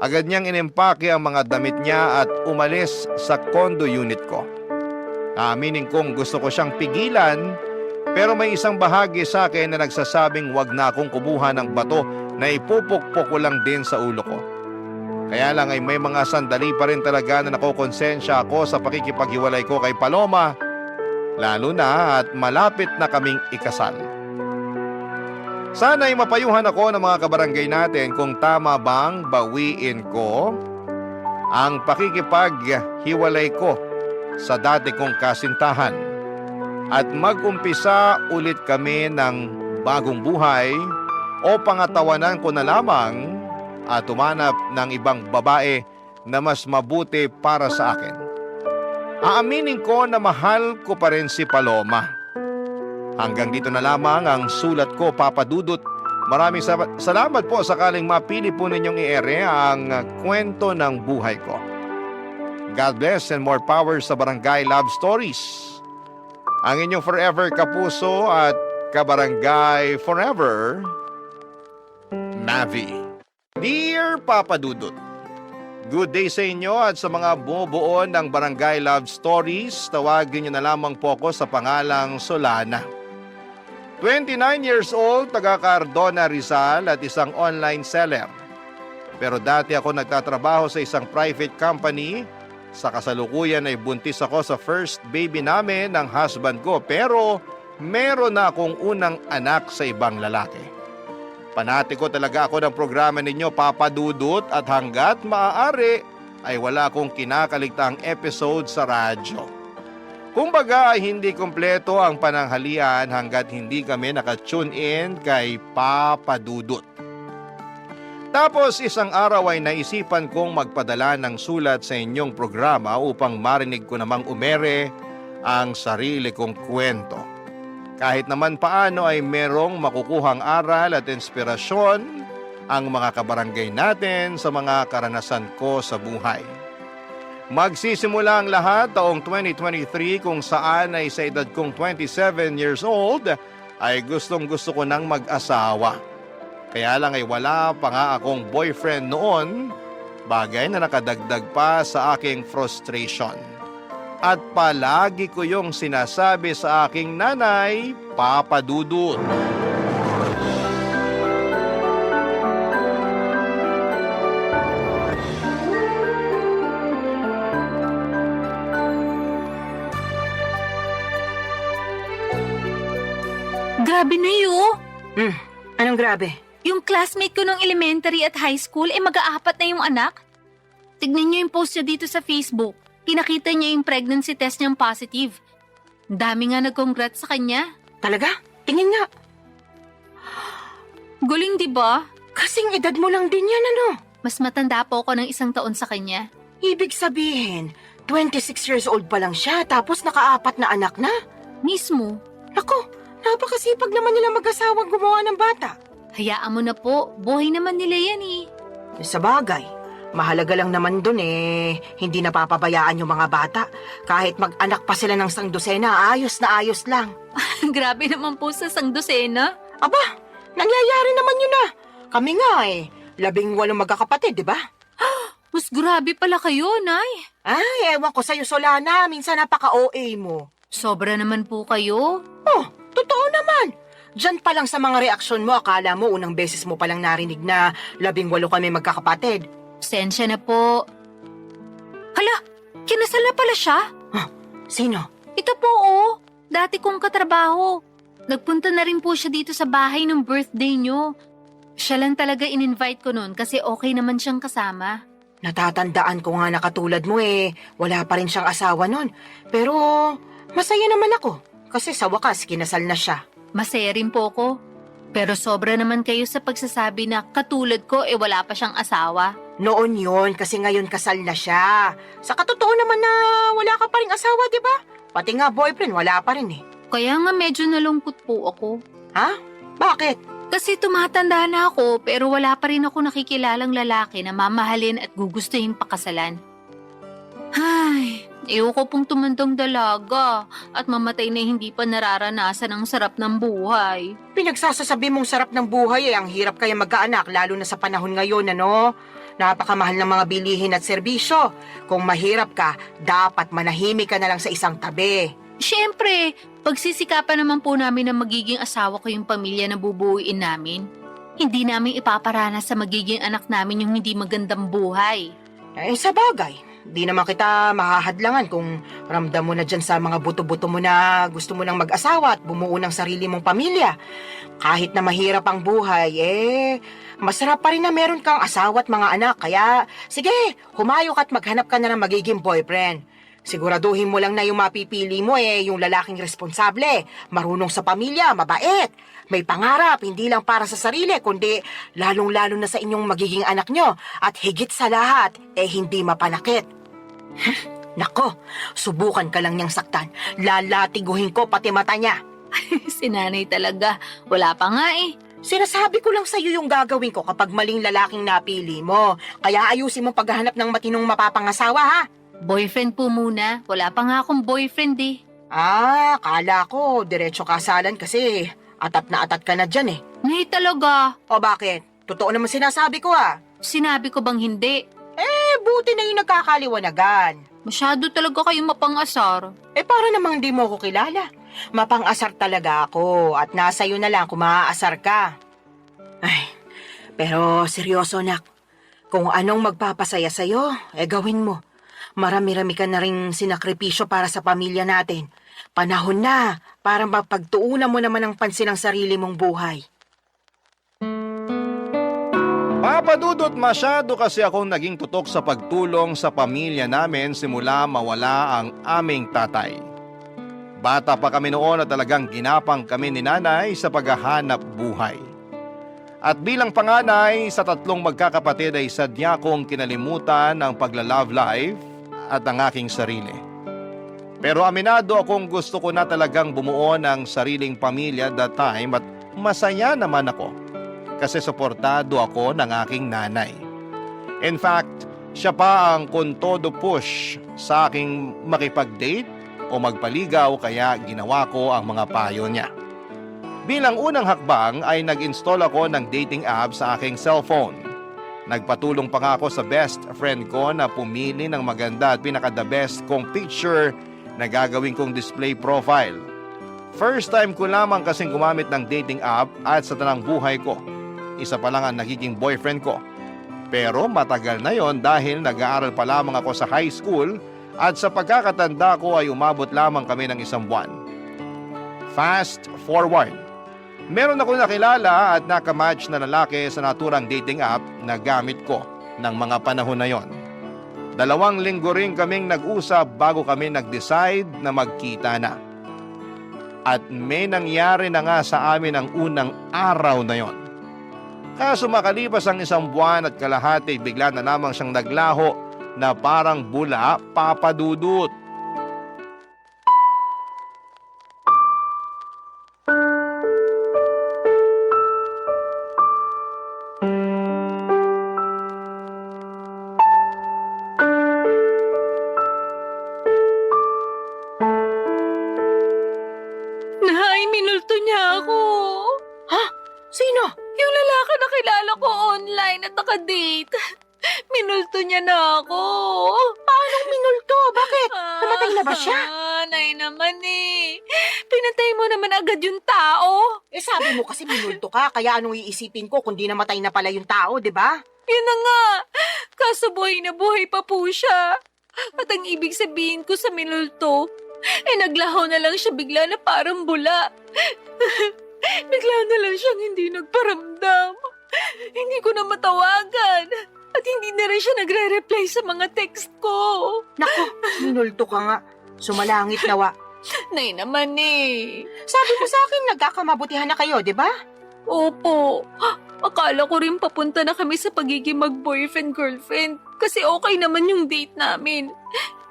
Agad niyang inimpake ang mga damit niya at umalis sa condo unit ko. Aaminin kong gusto ko siyang pigilan, pero may isang bahagi sa akin na nagsasabing wag na akong kubuha ng bato na ipupukpok ko lang din sa ulo ko. Kaya lang ay may mga sandali pa rin talaga na nakokonsensya ako sa pakikipaghiwalay ko kay Paloma, lalo na at malapit na kaming ikasal. Sana'y mapayuhan ako ng mga kabarangay natin kung tama bang bawiin ko ang pakikipaghiwalay ko sa dati kong kasintahan at mag-umpisa ulit kami ng bagong buhay o pangatawanan ko na lamang at tumanap ng ibang babae na mas mabuti para sa akin. Aaminin ko na mahal ko pa rin si Paloma. Hanggang dito na lamang ang sulat ko, Papa Dudut. Maraming salamat po sakaling mapili po ninyong i-ere ang kwento ng buhay ko. God bless and more power sa Barangay Love Stories. Ang inyong forever kapuso at kabarangay forever, Mavi. Dear Papa Dudut, good day sa inyo at sa mga bumubuo ng Barangay Love Stories, tawagin niyo na lamang po ako sa pangalang Solana. 29 years old, taga Cardona, Rizal at isang online seller. Pero dati ako nagtatrabaho sa isang private company. Sa kasalukuyan ay buntis ako sa first baby namin ng husband ko, pero meron na akong unang anak sa ibang lalaki. Panati ko talaga ako ng programa ninyo, Papa Dudut, at hanggat maaari ay wala akong kinakaligtaang episode sa radyo. Kumbaga ay hindi kumpleto ang pananghalian hanggat hindi kami nakatune in kay Papa Dudut. Tapos isang araw ay naisipan kong magpadala ng sulat sa inyong programa upang marinig ko namang umere ang sarili kong kwento. Kahit naman paano ay merong makukuhang aral at inspirasyon ang mga kabarangay natin sa mga karanasan ko sa buhay. Magsisimula ang lahat taong 2023 kung saan ay sa edad kong 27 years old ay gustong-gusto ko nang mag-asawa. Kaya lang ay wala pa nga akong boyfriend noon, bagay na nakadagdag pa sa aking frustration. At palagi ko yung sinasabi sa aking nanay, Papa Dudut. Grabe na yun. Anong grabe? Yung classmate ko nung elementary at high school, mag-aapat na yung anak. Tignan niyo yung post niya dito sa Facebook. Pinakita niya yung pregnancy test niyang positive. Dami nga nag-congrats sa kanya. Talaga? Tingin nga. Galing, di ba? Kasing edad mo lang din yan, ano? Mas matanda po ako ng 1 taon sa kanya. Ibig sabihin, 26 years old pa lang siya tapos nakaapat na anak na. Mismo. Naku, napakasipag naman nila mag-asawang gumawa ng bata. Hayaan mo na po, buhay naman nila yan eh. Sa bagay, mahalaga lang naman dun hindi napapabayaan yung mga bata. Kahit mag-anak pa sila ng 100, ayos na ayos lang. Grabe naman po sa 100. Aba, nangyayari naman yun na. Kami nga 18 magkakapatid, di ba? Mas grabe pala kayo, Nay. Ay, ewan ko sa'yo, Solana. Minsan napaka-OA mo. Sobra naman po kayo. Oh, totoo naman. Diyan pa lang sa mga reaksyon mo, akala mo unang beses mo palang narinig na 18 kami magkakapatid. Sensya na po. Hala, Kinasal na pala siya? Sino? Ito po oh, dati kong katrabaho. Nagpunta na rin po siya dito sa bahay nung birthday niyo. Siya lang talaga in-invite ko noon kasi okay naman siyang kasama. Natatandaan ko nga na katulad mo wala pa rin siyang asawa nun. Pero masaya naman ako kasi sa wakas kinasal na siya. Masaya rin po ko. Pero sobra naman kayo sa pagsasabi na katulad ko wala pa siyang asawa. Noon yon kasi ngayon kasal na siya. Sa katotoo naman na wala ka pa rin asawa, di ba? Pati nga boyfriend, wala pa rin Kaya nga medyo nalungkot po ako. Ha? Bakit? Kasi tumatanda na ako pero wala pa rin ako nakikilalang lalaki na mamahalin at gugustuhin pakasalan. Ay, ayoko pong tumandang dalaga at mamatay na hindi pa nararanasan ang sarap ng buhay. Pinagsasasabi mong sarap ng buhay ang hirap kaya magkaanak lalo na sa panahon ngayon, ano? Napakamahal ng mga bilihin at serbisyo. Kung mahirap ka, dapat manahimik ka na lang sa isang tabi. Siyempre, pagsisikapan naman po namin na magiging asawa ko yung pamilya na bubuuin namin. Hindi namin ipaparanas sa magiging anak namin yung hindi magandang buhay. Sa bagay, di naman kita mahahadlangan kung ramdam mo na dyan sa mga buto-buto mo na gusto mo nang mag-asawa at bumuo ng sarili mong pamilya. Kahit na mahirap ang buhay, masarap pa rin na meron kang asawa at mga anak. Kaya, sige, humayok at maghanap ka na ng magiging boyfriend. Siguraduhin mo lang na yung mapipili mo yung lalaking responsable, marunong sa pamilya, mabait, may pangarap, hindi lang para sa sarili, kundi lalong-lalo na sa inyong magiging anak nyo. At higit sa lahat, hindi mapanakit. Nako, subukan ka lang niyang saktan. Lalatiguhin ko pati mata niya. Si nanay talaga, wala pa nga Sinasabi ko lang sa'yo yung gagawin ko kapag maling lalaking napili mo. Kaya ayusin mo paghahanap ng matinong mapapangasawa, ha? Boyfriend po muna, wala pa nga akong boyfriend Kala ko, diretso kasalan kasi atat na atat ka na dyan Nay talaga, O bakit? Totoo naman sinasabi ko sinabi ko bang hindi? Buti na yung nagkakaliwanagan. Masyado talaga kayong mapangasar. Para namang di mo ko kilala. Mapang-asar talaga ako at nasa iyo na lang kung maaasar ka. Pero seryoso nak, kung anong magpapasaya sa'yo, gawin mo. Marami-rami ka na rin sinakripisyo para sa pamilya natin. Panahon na para mapagtuunan mo naman ang pansin ng sarili mong buhay. Papa Dudut, masyado kasi akong naging tutok sa pagtulong sa pamilya namin simula mawala ang aming tatay. Bata pa kami noon at talagang ginapang kami ni nanay sa paghahanap buhay. At bilang panganay sa 3 magkakapatid ay sadya kong kinalimutan ang pagla-love life at ang aking sarili. Pero aminado akong gusto ko na talagang bumuo ng sariling pamilya that time at masaya naman ako kasi suportado ako ng aking nanay. In fact, siya pa ang kontodo push sa aking makipag-date o magpaligaw kaya ginawa ko ang mga payo niya. Bilang unang hakbang ay nag-install ako ng dating app sa aking cellphone. Nagpatulong pa nga ako sa best friend ko na pumili ng maganda at pinaka-the best kong picture na gagawin kong display profile. First time ko lamang kasing gumamit ng dating app at sa tanang buhay ko, isa pa lang ang nagiging boyfriend ko. Pero matagal na yon dahil nag-aaral pa lamang ako sa high school at sa pagkakatanda ko ay umabot lamang kami ng 1 buwan. Fast forward. Meron ako nakilala at nakamatch na lalaki sa naturang dating app na gamit ko ng mga panahon na yon. 2 linggo rin kaming nag-usap bago kami nag-decide na magkita na. At may nangyari na nga sa amin ang unang araw na yon. Kaso makalipas ang 1 buwan at kalahati bigla na lamang siyang naglaho na parang bula, Papa Dudut. Nay, minulto niya ako. Sino? Yung lalaki na kilala ko online at nakadate. Minulto niya na ako. Paanong minulto? Bakit? Namatay na ba siya? Nay naman Pinatay mo naman agad yung tao. Sabi mo kasi minulto ka, kaya anong iisipin ko kung di namatay na pala yung tao, di ba? Yun na nga. Kaso buhay na buhay pa po siya. At ang ibig sabihin ko sa minulto, naglaho na lang siya bigla na parang bula. Bigla na lang siyang hindi nagparamdam. Hindi ko na matawagan. At hindi na rin siya nagre-reply sa mga text ko. Naku, minulto ka nga. Sumalangit nawa. Nay naman eh. Sabi mo sa akin, nagkakamabutihan na kayo, di ba? Opo. Akala ko rin papunta na kami sa pagiging mag-boyfriend-girlfriend kasi okay naman yung date namin.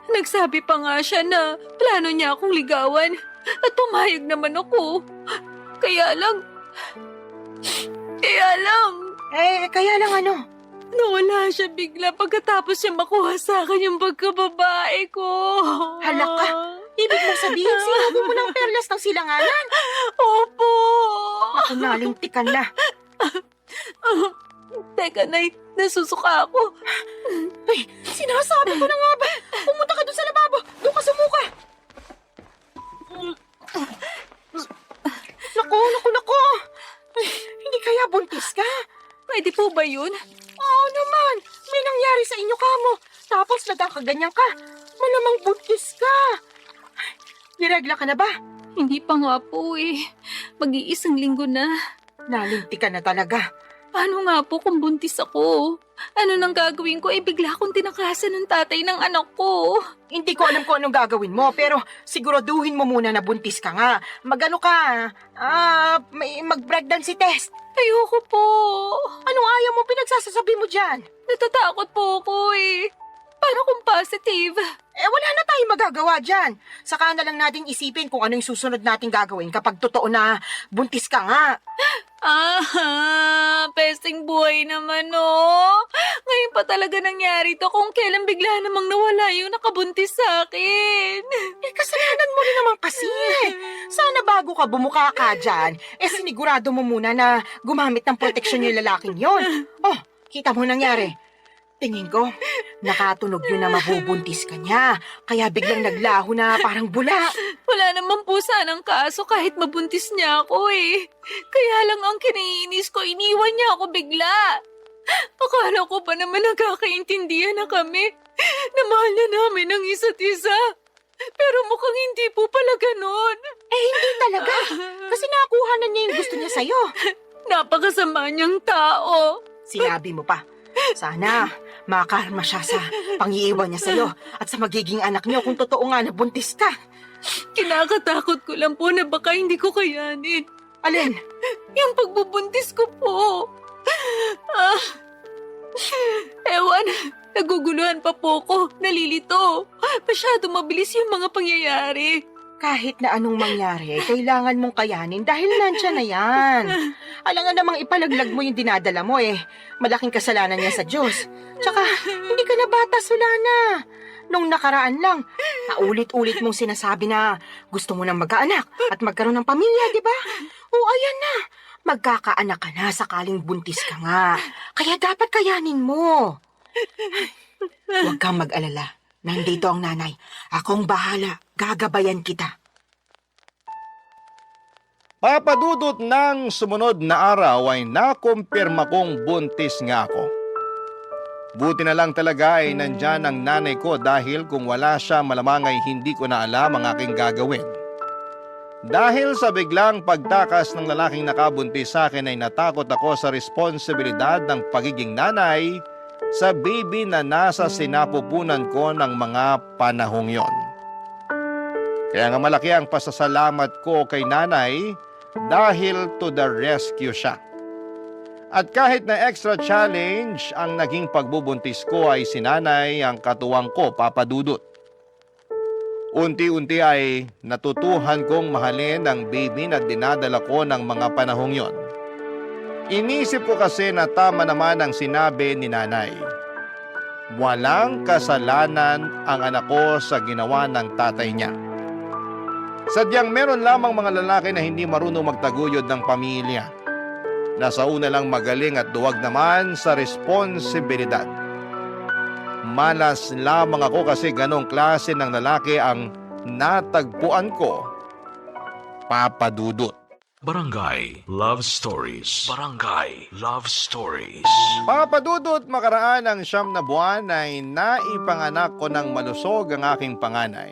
Nagsabi pa nga siya na plano niya akong ligawan at pumayag naman ako. Kaya lang... Kaya lang ano? Nawala siya bigla pagkatapos siya makuha sa akin yung pagkababae ko. Hala ka. Ibig mo sabihin, sinabi mo ng perlas ng silanganan? Opo. Naku, nalintikan na. Teka, Nay, nasusuka ako. Ay, sinasabi ko na nga ba? Pumunta ka doon sa lababo. Doon ka sumuka. Naku. Ay, hindi kaya buntis ka? Pwede po ba yun? Oo naman. May nangyari sa inyo kamo. Tapos nagkakaganyan ka. Malamang buntis ka. Niregla ka na ba? Hindi pa nga po eh. Mag-iisang linggo na. Nalintikan na talaga. Paano nga po kung buntis ako? Ano nang gagawin ko? Bigla akong tinakasan ng tatay ng anak ko. Hindi ko alam kung anong gagawin mo, pero siguraduhin mo muna na buntis ka nga. Magano ka? Mag-pregnancy test. Ayoko po. Anong ayaw mo pinagsasasabi mo dyan? Natatakot po ako eh. Paano kung positive? Wala na tayong magagawa dyan. Saka na lang natin isipin kung ano yung susunod nating gagawin kapag totoo na buntis ka nga. Pesting buhay naman oh. Ngayon pa talaga nangyari to kung kailan bigla namang nawala yung nakabuntis sa akin. Kasalanan mo rin naman kasi. Sana bago ka bumuka ka dyan, sinigurado mo muna na gumamit ng proteksyon yung lalaking yon. Oh, kita mo nangyari. Tingin ko, nakatunog yun na mabubuntis ka niya. Kaya biglang naglaho na parang bula. Wala naman po sanang kaso kahit mabuntis niya ako eh. Kaya lang ang kinaiinis ko, iniwan niya ako bigla. Akala ko pa naman nagkakaintindihan na kami. Na mahal na namin ang isa't isa. Pero mukhang hindi po pala ganon. Hindi talaga. Kasi nakuha na niya yung gusto niya sa'yo. Napakasama niyang tao. Sinabi mo pa. Sana makarma siya sa pangiiwan niya sa'yo at sa magiging anak niyo kung totoo nga na buntis ka. Kinakatakot ko lang po na baka hindi ko kayanin. Alin? Yung pagbubuntis ko po. Ewan, naguguluhan pa po ko, nalilito. Masyado mabilis yung mga pangyayari. Kahit na anong mangyari, kailangan mong kayanin dahil nandiyan na yan. Alangan namang ipalaglag mo yung dinadala mo Malaking kasalanan niya sa Diyos. Tsaka, hindi ka na bata, Solana. Nung nakaraan lang, naulit-ulit mong sinasabi na gusto mo nang magkaanak at magkaroon ng pamilya, di ba? O ayan na, magkakaanak ka na sakaling buntis ka nga. Kaya dapat kayanin mo. Huwag kang mag-alala. Nandito ang nanay. Akong bahala. Gagabayan kita. Papadudot ng sumunod na araw ay nakumpirma kong buntis nga ako. Buti na lang talaga ay nandyan ang nanay ko dahil kung wala siya malamang ay hindi ko na alam ang aking gagawin. Dahil sa biglang pagtakas ng lalaking nakabuntis sa akin ay natakot ako sa responsibilidad ng pagiging nanay sa baby na nasa sinapupunan ko ng mga panahong yon. Kaya nga malaki ang pasasalamat ko kay nanay dahil to the rescue siya. At kahit na extra challenge ang naging pagbubuntis ko ay si nanay ang katuwang ko, Papa Dudut. Unti-unti ay natutuhan kong mahalin ang baby na dinadala ko ng mga panahong yon. Inisip ko kasi na tama naman ang sinabi ni nanay. Walang kasalanan ang anak ko sa ginawa ng tatay niya. Sadyang meron lamang mga lalaki na hindi marunong magtaguyod ng pamilya. Nasa una lang magaling at duwag naman sa responsibilidad. Malas lamang ako kasi ganong klase ng lalaki ang natagpuan ko, Papa Dudut. Barangay Love Stories. Barangay Love Stories. Papadudot, makaraan ng 9 na buwan ay naipanganak ko ng malusog ang aking panganay.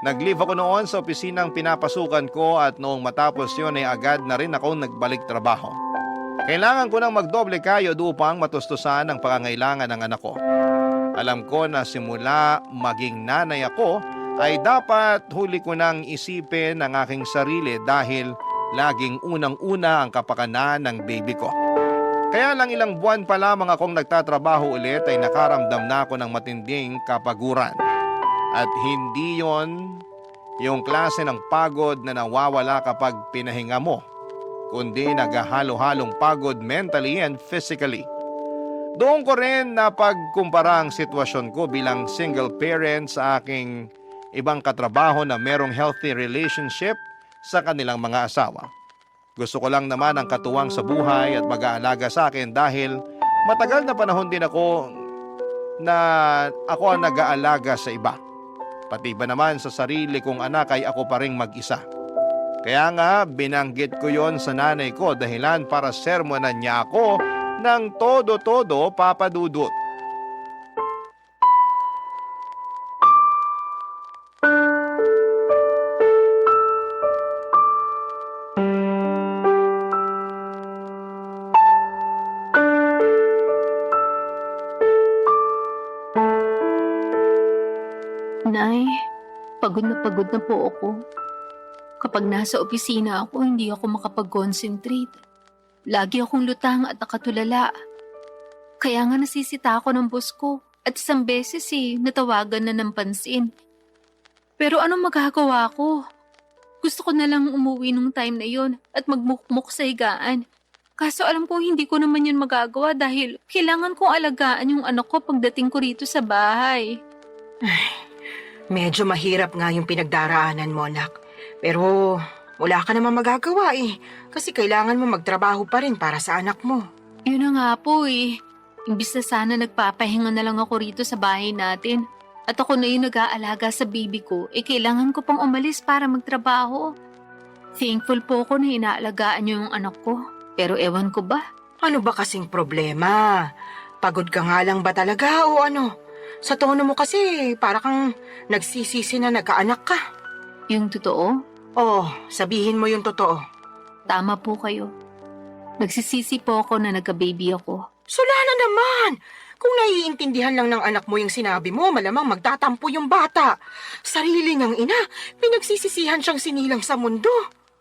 Nag-leave ako noon sa opisinang pinapasukan ko at noong matapos yun ay agad na rin ako nagbalik trabaho. Kailangan ko nang magdoble kayod upang matustusan ang pangangailangan ng anak ko. Alam ko na simula maging nanay ako ay dapat huli ko nang isipin ang aking sarili dahil laging unang-una ang kapakanan ng baby ko. Kaya lang ilang buwan pa lamang akong nagtatrabaho ulit ay nakaramdam na ako ng matinding kapaguran. At hindi yon yung klase ng pagod na nawawala kapag pinahinga mo, kundi naghahalo-halong pagod mentally and physically. Doon ko rin napagkumpara ang sitwasyon ko bilang single parent sa aking ibang katrabaho na merong healthy relationship sa kanilang mga asawa. Gusto ko lang naman ang katuwang sa buhay at mag-aalaga sa akin dahil matagal na panahon din ako ang nag-aalaga sa iba. Pati ba naman sa sarili kong anak ay ako pa ring mag-isa. Kaya nga binanggit ko yon sa nanay ko dahilan para sermonan niya ako ng todo-todo, Papa Dudut. Nay, pagod na po ako. Kapag nasa opisina ako, hindi ako makapag-concentrate. Lagi akong lutang at nakatulala. Kaya nga nasisita ako ng boss ko at isang beses natawagan na ng pansin. Pero anong magagawa ko? Gusto ko na lang umuwi nung time na yon at magmukmuk sa higaan. Kaso alam ko hindi ko naman yun magagawa dahil kailangan kong alagaan yung anak ko pagdating ko rito sa bahay. Medyo mahirap nga yung pinagdaraanan mo, anak. Pero wala ka naman magagawa kasi kailangan mo magtrabaho pa rin para sa anak mo. Yun na nga po Imbis na sana nagpapahinga na lang ako rito sa bahay natin. At ako na yung nag-aalaga sa baby ko, kailangan ko pang umalis para magtrabaho. Thankful po ako na inaalagaan niyo yung anak ko. Pero ewan ko ba? Ano ba kasing problema? Pagod ka nga lang ba talaga o ano? Sa tono mo kasi para kang nagsisisi na nagkaanak ka. Yung totoo? Oh, sabihin mo yung totoo. Tama po kayo. Nagsisisi po ako na nagka-baby ako. Sula na naman! Kung naiintindihan lang ng anak mo yung sinabi mo, malamang magtatampo yung bata. Sarili niyang ina, pinagsisisihan siyang sinilang sa mundo.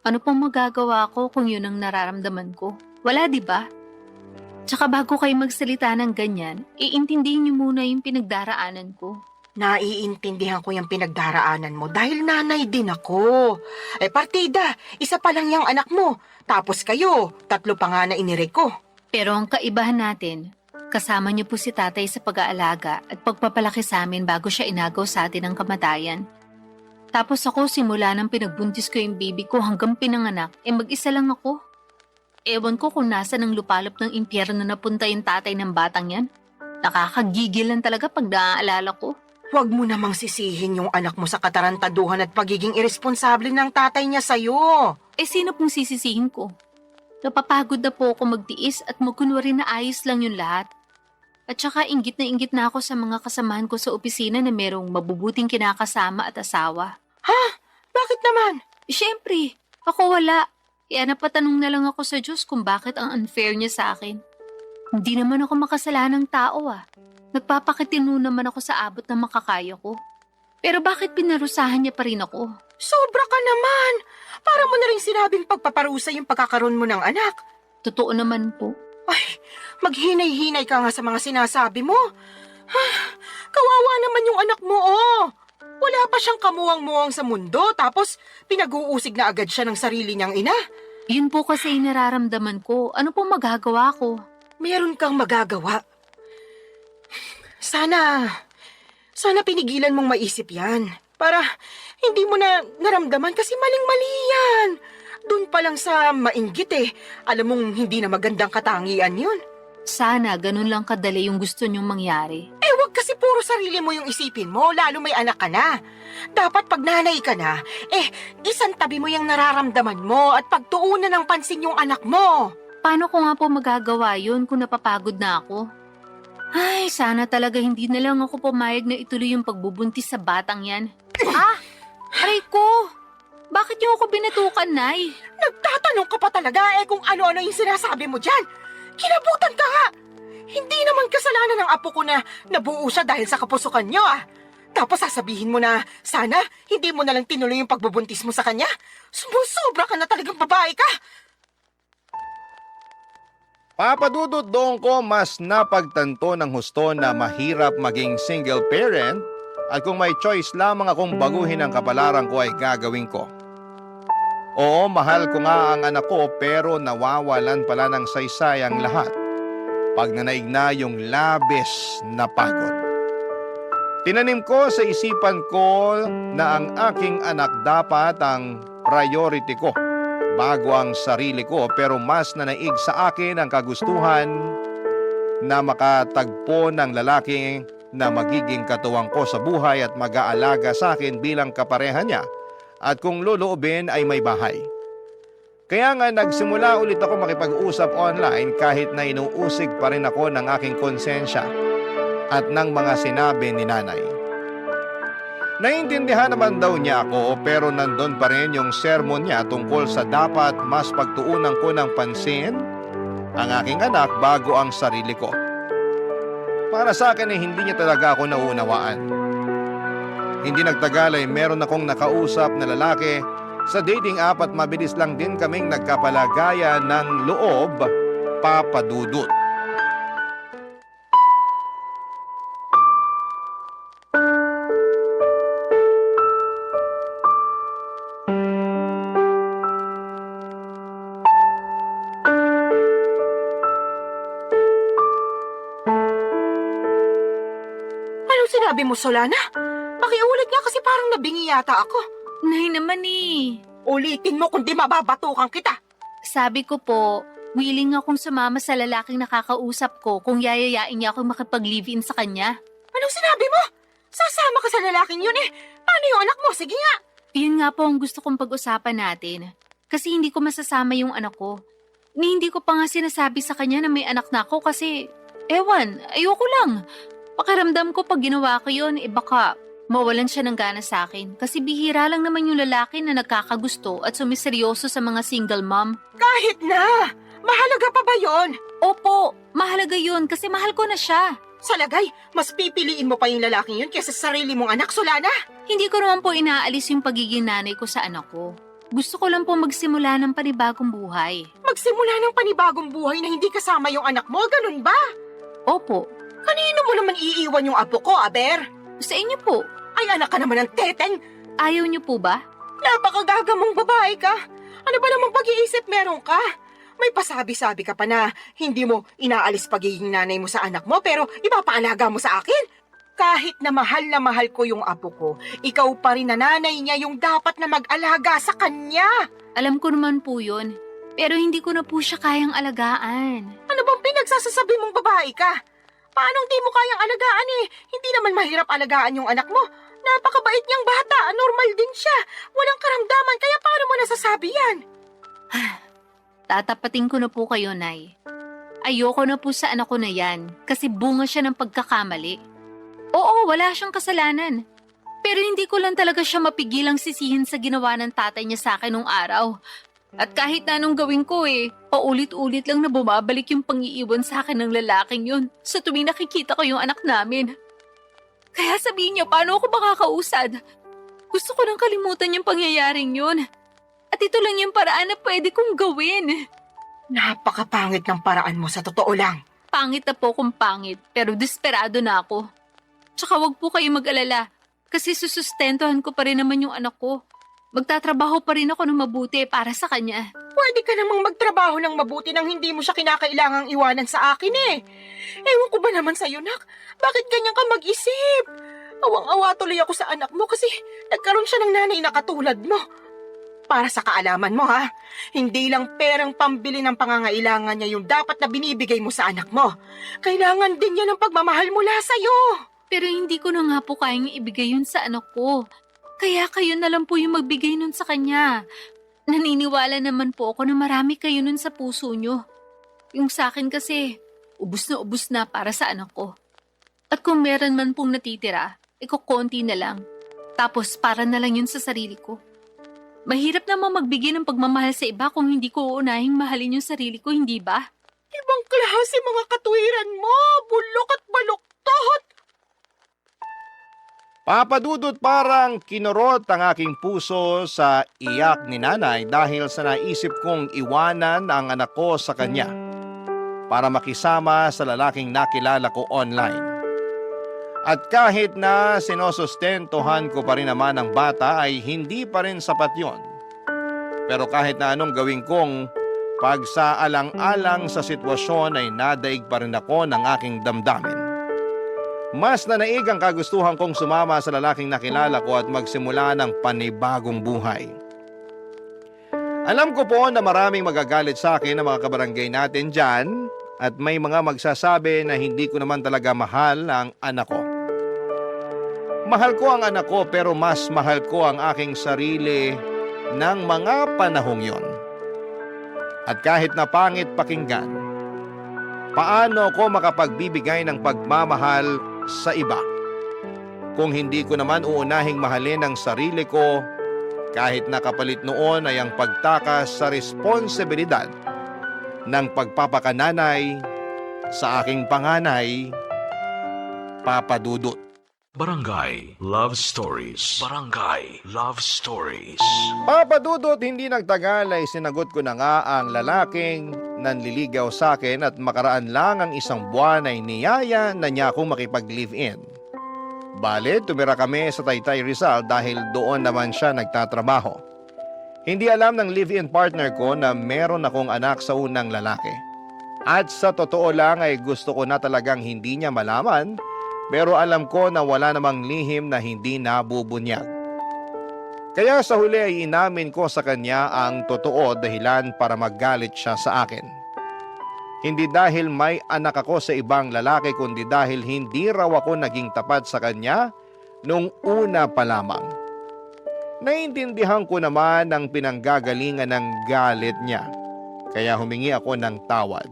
Ano pong magagawa ko kung yun ang nararamdaman ko? Wala, di ba? Tsaka bago kayo magsalita ng ganyan, iintindihin niyo muna yung pinagdaraanan ko. Naiintindihan ko yung pinagdaraanan mo dahil nanay din ako. Partida, isa pa lang yung anak mo. Tapos kayo, 3 pa nga na inire ko. Pero ang kaibahan natin, kasama niyo po si tatay sa pag-aalaga at pagpapalaki sa amin bago siya inagaw sa atin ng kamatayan. Tapos ako simula nang pinagbuntis ko yung baby ko hanggang pinanganak, mag-isa lang ako. Ewan ko kung nasa ng lupalop ng impyerno na punta yung tatay ng batang yan. Nakakagigil lang talaga pag naaalala ko. Huwag mo namang sisihin yung anak mo sa katarantaduhan at pagiging irresponsable ng tatay niya sa'yo. Sino pong sisisihin ko? Napapagod na po ako magtiis at magkunwari na ayos lang yung lahat. At saka inggit na ako sa mga kasamahan ko sa opisina na merong mabubuting kinakasama at asawa. Ha? Bakit naman? Siyempre, ako wala. Kaya napatanong na lang ako sa Diyos kung bakit ang unfair niya sa akin. Hindi naman ako makasalanang tao Nagpapakitino naman ako sa abot na makakaya ko. Pero bakit pinarusahan niya pa rin ako? Sobra ka naman! Para mo na rin sinabing pagpaparusa yung pagkakaroon mo ng anak. Totoo naman po. Ay, maghinay-hinay ka nga sa mga sinasabi mo. Kawawa naman yung anak mo, Wala pa siyang kamuwang-muwang sa mundo, tapos pinag-uusig na agad siya ng sarili niyang ina. Yun po kasi yung nararamdaman ko. Ano pong magagawa ko? Meron kang magagawa. Sana pinigilan mong maisip yan. Para hindi mo na naramdaman kasi maling-mali yan. Doon pa lang sa mainggit alam mong hindi na magandang katangian yun. Sana ganun lang kadali yung gusto niyong mangyari. Wag kasi puro sarili mo yung isipin mo, lalo may anak ka na. Dapat pag nanay ka na, isang tabi mo yung nararamdaman mo at pagtuunan ng pansin yung anak mo. Paano ko nga po magagawa yun kung napapagod na ako? Ay, sana talaga hindi na lang ako pumayag na ituloy yung pagbubuntis sa batang yan. Aray ko! Bakit niyo ako binatukan, Nay? Nagtatanong ka pa talaga kung ano-ano yung sinasabi mo dyan. Kinabutan ka nga. Hindi naman kasalanan ng apo ko na nabuo siya dahil sa kapusukan niyo Tapos sasabihin mo na sana hindi mo na lang tinuloy yung pagbubuntis mo sa kanya. Sumusobra ka na talagang babae ka. Papa Dudut, doon ko mas napagtanto ng husto na mahirap maging single parent at kung may choice lamang akong baguhin ang kapalaran ko ay gagawin ko. Oo, mahal ko nga ang anak ko pero nawawalan pala ng saysay ang lahat pag nanaig na yung labis na pagod. Tinanim ko sa isipan ko na ang aking anak dapat ang priority ko bago ang sarili ko, pero mas nanaig sa akin ang kagustuhan na makatagpo ng lalaki na magiging katuwang ko sa buhay at mag-aalaga sa akin bilang kapareha niya at kung loloobin ay may bahay. Kaya nga nagsimula ulit ako makipag-usap online kahit na inuusig pa rin ako ng aking konsensya at ng mga sinabi ni nanay. Naintindihan naman daw niya ako pero nandun pa rin yung sermon niya tungkol sa dapat mas pagtuunan ko ng pansin ang aking anak bago ang sarili ko. Para sa akin hindi niya talaga ako nauunawaan. Hindi nagtagal ay meron akong nakausap na lalaki sa dating app at mabilis lang din kaming nagkapalagayan ng loob, Papa Dudut. Sinabi mo, Solana? Pakiulit nga kasi parang nabingi yata ako. Nay naman eh. Ulitin mo kundi mababatukan kita. Sabi ko po, willing akong sumama sa lalaking nakakausap ko kung yayayain niya ako makipag-live-in sa kanya. Anong sinabi mo? Sasama ka sa lalaking yun Paano yung anak mo? Sige nga. Yun nga po ang gusto kong pag-usapan natin. Kasi hindi ko masasama yung anak ko. Hindi ko pa nga sinasabi sa kanya na may anak na ako kasi, ayoko lang. Pakiramdam ko pag ginawa ko yun, baka mawalan siya ng gana sa akin. Kasi bihira lang naman yung lalaki na nagkakagusto at sumiseryoso sa mga single mom. Kahit na! Mahalaga pa ba yon? Opo, mahalaga yun kasi mahal ko na siya. Sa lagay, mas pipiliin mo pa yung lalaking yun kaysa sa sarili mong anak, Solana. Hindi ko naman po inaalis yung pagiging nanay ko sa anak ko. Gusto ko lang po magsimula ng panibagong buhay. Magsimula ng panibagong buhay na hindi kasama yung anak mo, ganun ba? Opo. Kanino mo naman iiwan yung apo ko, Aber? Sa inyo po. Ay, anak ka naman ng teteng. Ayaw niyo po ba? Napakagagamong babae ka. Ano ba namang pag-iisip meron ka? May pasabi-sabi ka pa na hindi mo inaalis pagiging nanay mo sa anak mo pero ipapaalaga mo sa akin. Kahit na mahal ko yung apo ko, ikaw pa rin na nanay niya yung dapat na mag-alaga sa kanya. Alam ko naman po yun. Pero hindi ko na po siya kayang alagaan. Ano bang pinagsasasabi mong babae ka? Paanong di mo kayang alagaan Hindi naman mahirap alagaan yung anak mo. Napakabait niyang bata, normal din siya. Walang karamdaman, kaya paano mo nasasabi yan? Tatapatin ko na po kayo, Nay. Ayoko na po sa anak ko na yan kasi bunga siya ng pagkakamali. Oo, wala siyang kasalanan. Pero hindi ko lang talaga siya mapigilang sisihin sa ginawa ng tatay niya sa akin nung araw. At kahit na anong gawin ko paulit-ulit lang na bumabalik yung pangiiwan sa akin ng lalaking yun sa tuwing nakikita ko yung anak namin. Kaya sabihin niya, paano ako makakausad? Gusto ko nang kalimutan yung pangyayaring yun. At ito lang yung paraan na pwede kong gawin. Napakapangit ng paraan mo sa totoo lang. Pangit na po kung pangit, pero desperado na ako. Tsaka wag po kayo mag-alala, kasi susustentuhan ko pa rin naman yung anak ko. Magtatrabaho pa rin ako ng mabuti para sa kanya. Pwede ka namang magtrabaho ng mabuti nang hindi mo siya kinakailangang iwanan sa akin Ewan ko ba naman sa'yo, nak? Bakit ganyan ka mag-isip? Awang-awa tuloy ako sa anak mo kasi nagkaroon siya ng nanay na katulad mo. Para sa kaalaman mo hindi lang perang pambili ng pangangailangan niya yung dapat na binibigay mo sa anak mo. Kailangan din niya ng pagmamahal mula sa'yo. Pero hindi ko na nga po kayang ibigay yun sa anak ko. Kaya kayo na lang po yung magbigay nun sa kanya. Naniniwala naman po ako na marami kayo nun sa puso nyo. Yung sa akin kasi, ubus na para sa anak ko. At kung meron man pong natitira, konti na lang. Tapos para na lang yun sa sarili ko. Mahirap naman magbigay ng pagmamahal sa iba kung hindi ko uunahing mahalin yung sarili ko, hindi ba? Ibang klase mga katuwiran mo, bulok at baluktot. Papa Dudut, parang kinurot ang aking puso sa iyak ni nanay dahil sa naisip kong iwanan ang anak ko sa kanya para makisama sa lalaking nakilala ko online. At kahit na sinosustentuhan ko pa rin naman ang bata ay hindi pa rin sapat yon. Pero kahit na anong gawin kong pagsaalang-alang sa sitwasyon ay nadaig pa rin ako ng aking damdamin. Mas nanaig ang kagustuhan kong sumama sa lalaking nakilala ko at magsimula ng panibagong buhay. Alam ko po na maraming magagalit sa akin na mga kabarangay natin dyan at may mga magsasabi na hindi ko naman talaga mahal ang anak ko. Mahal ko ang anak ko pero mas mahal ko ang aking sarili ng mga panahong yon. At kahit na pangit pakinggan, paano ko makapagbibigay ng pagmamahal sa iba kung hindi ko naman uunahing mahalin ang sarili ko kahit nakapalit noon ay ang pagtakas sa responsibilidad ng pagpapakananay sa aking panganay, Papa Dudut. Barangay Love Stories. Barangay Love Stories. Papa Dudut, hindi nagtagal ay sinagot ko na nga ang lalaking nanliligaw sa akin at makaraan lang ang isang buwan ay niyaya na niya akong makipag-live-in. Bale, tumira kami sa Taytay Rizal dahil doon naman siya nagtatrabaho. Hindi alam ng live-in partner ko na meron akong anak sa unang lalaki. At sa totoo lang ay gusto ko na talagang hindi niya malaman, pero alam ko na wala namang lihim na hindi nabubunyag. Kaya sa huli ay inamin ko sa kanya ang totoo dahilan para maggalit siya sa akin. Hindi dahil may anak ako sa ibang lalaki kundi dahil hindi raw ako naging tapat sa kanya nung una pa lamang. Naintindihan ko naman ang pinanggagalingan ng galit niya, kaya humingi ako ng tawad.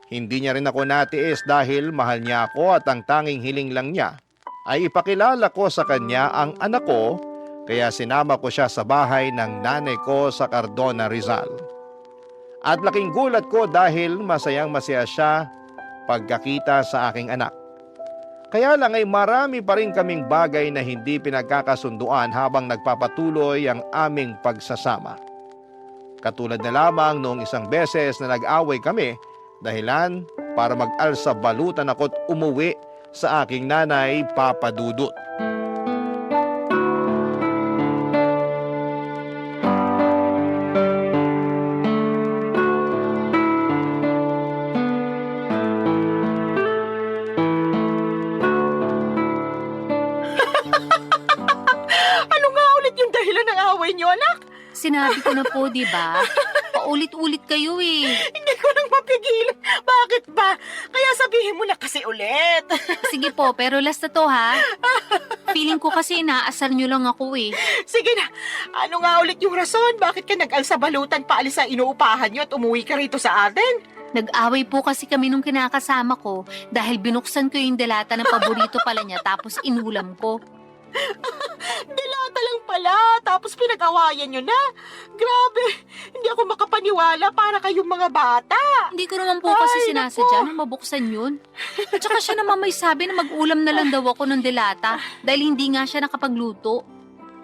Hindi niya rin ako natiis dahil mahal niya ako at ang tanging hiling lang niya ay ipakilala ko sa kanya ang anak ko, kaya sinama ko siya sa bahay ng nanay ko sa Cardona, Rizal. At laking gulat ko dahil masayang masaya siya pagkakita sa aking anak. Kaya lang ay marami pa rin kaming bagay na hindi pinagkakasunduan habang nagpapatuloy ang aming pagsasama. Katulad na lamang noong isang beses na nag-away kami, dahilan para mag-alsa balutan ako't umuwi sa aking nanay, Papa Dudut. Ano nga ulit yung dahilan ng away niyo, anak? Sinabi ko na po, di ba? Paulit-ulit kayo eh. Hindi ko nang mapigilan. Bakit ba? Kaya sabihin mo na kasi ulit. Sige po, pero last na to ha. Feeling ko kasi inaasar nyo lang ako eh. Sige na, ano nga ulit yung rason? Bakit ka nag-alsa balutan paalis sa inuupahan niyo at umuwi ka rito sa atin? Nag-away po kasi kami nung kinakasama ko dahil binuksan ko yung delata ng paborito pala niya tapos inulam ko. Dilata lang pala, tapos pinag-awayan nyo na. Grabe, hindi ako makapaniwala para kayong mga bata. Hindi ko naman po kasi Ay, sinasadya na mabuksan yun. At saka siya naman may sabi na mag-ulam na lang daw ako ng delata dahil hindi nga siya nakapagluto.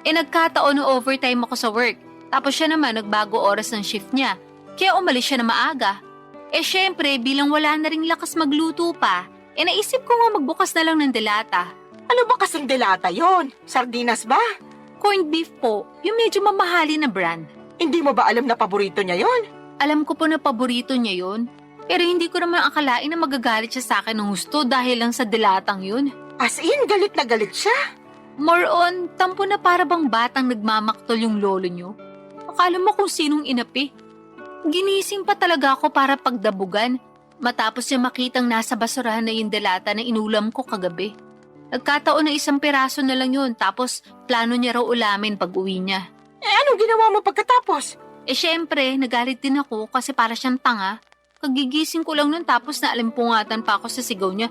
Nagkataon na overtime ako sa work. Tapos siya naman nagbago oras ng shift niya. Kaya umalis siya na maaga. Syempre, bilang wala na ring lakas magluto pa, naisip ko nga magbukas na lang ng delata. Ano ba kasing delata yon? Sardinas ba? Corned beef po, yung medyo mamahali na brand. Hindi mo ba alam na paborito niya yon? Alam ko po na paborito niya yun, pero hindi ko naman akalain na magagalit siya sa akin ng gusto dahil lang sa dilatang yun. As in, galit na galit siya. More on, tampo na para bang batang nagmamaktol yung lolo niyo. Akala mo kung sinong inapi. Ginising pa talaga ako para pagdabugan, matapos niya makitang nasa basurahan na yung delata na inulam ko kagabi. Nagkataon na 1 piraso na lang yun, tapos plano niya raw ulamin pag uwi niya. Anong ginawa mo pagkatapos? Syempre, nagalit din ako kasi para siyang tanga. Kagigising ko lang nun tapos naalimpungatan pa ako sa sigaw niya.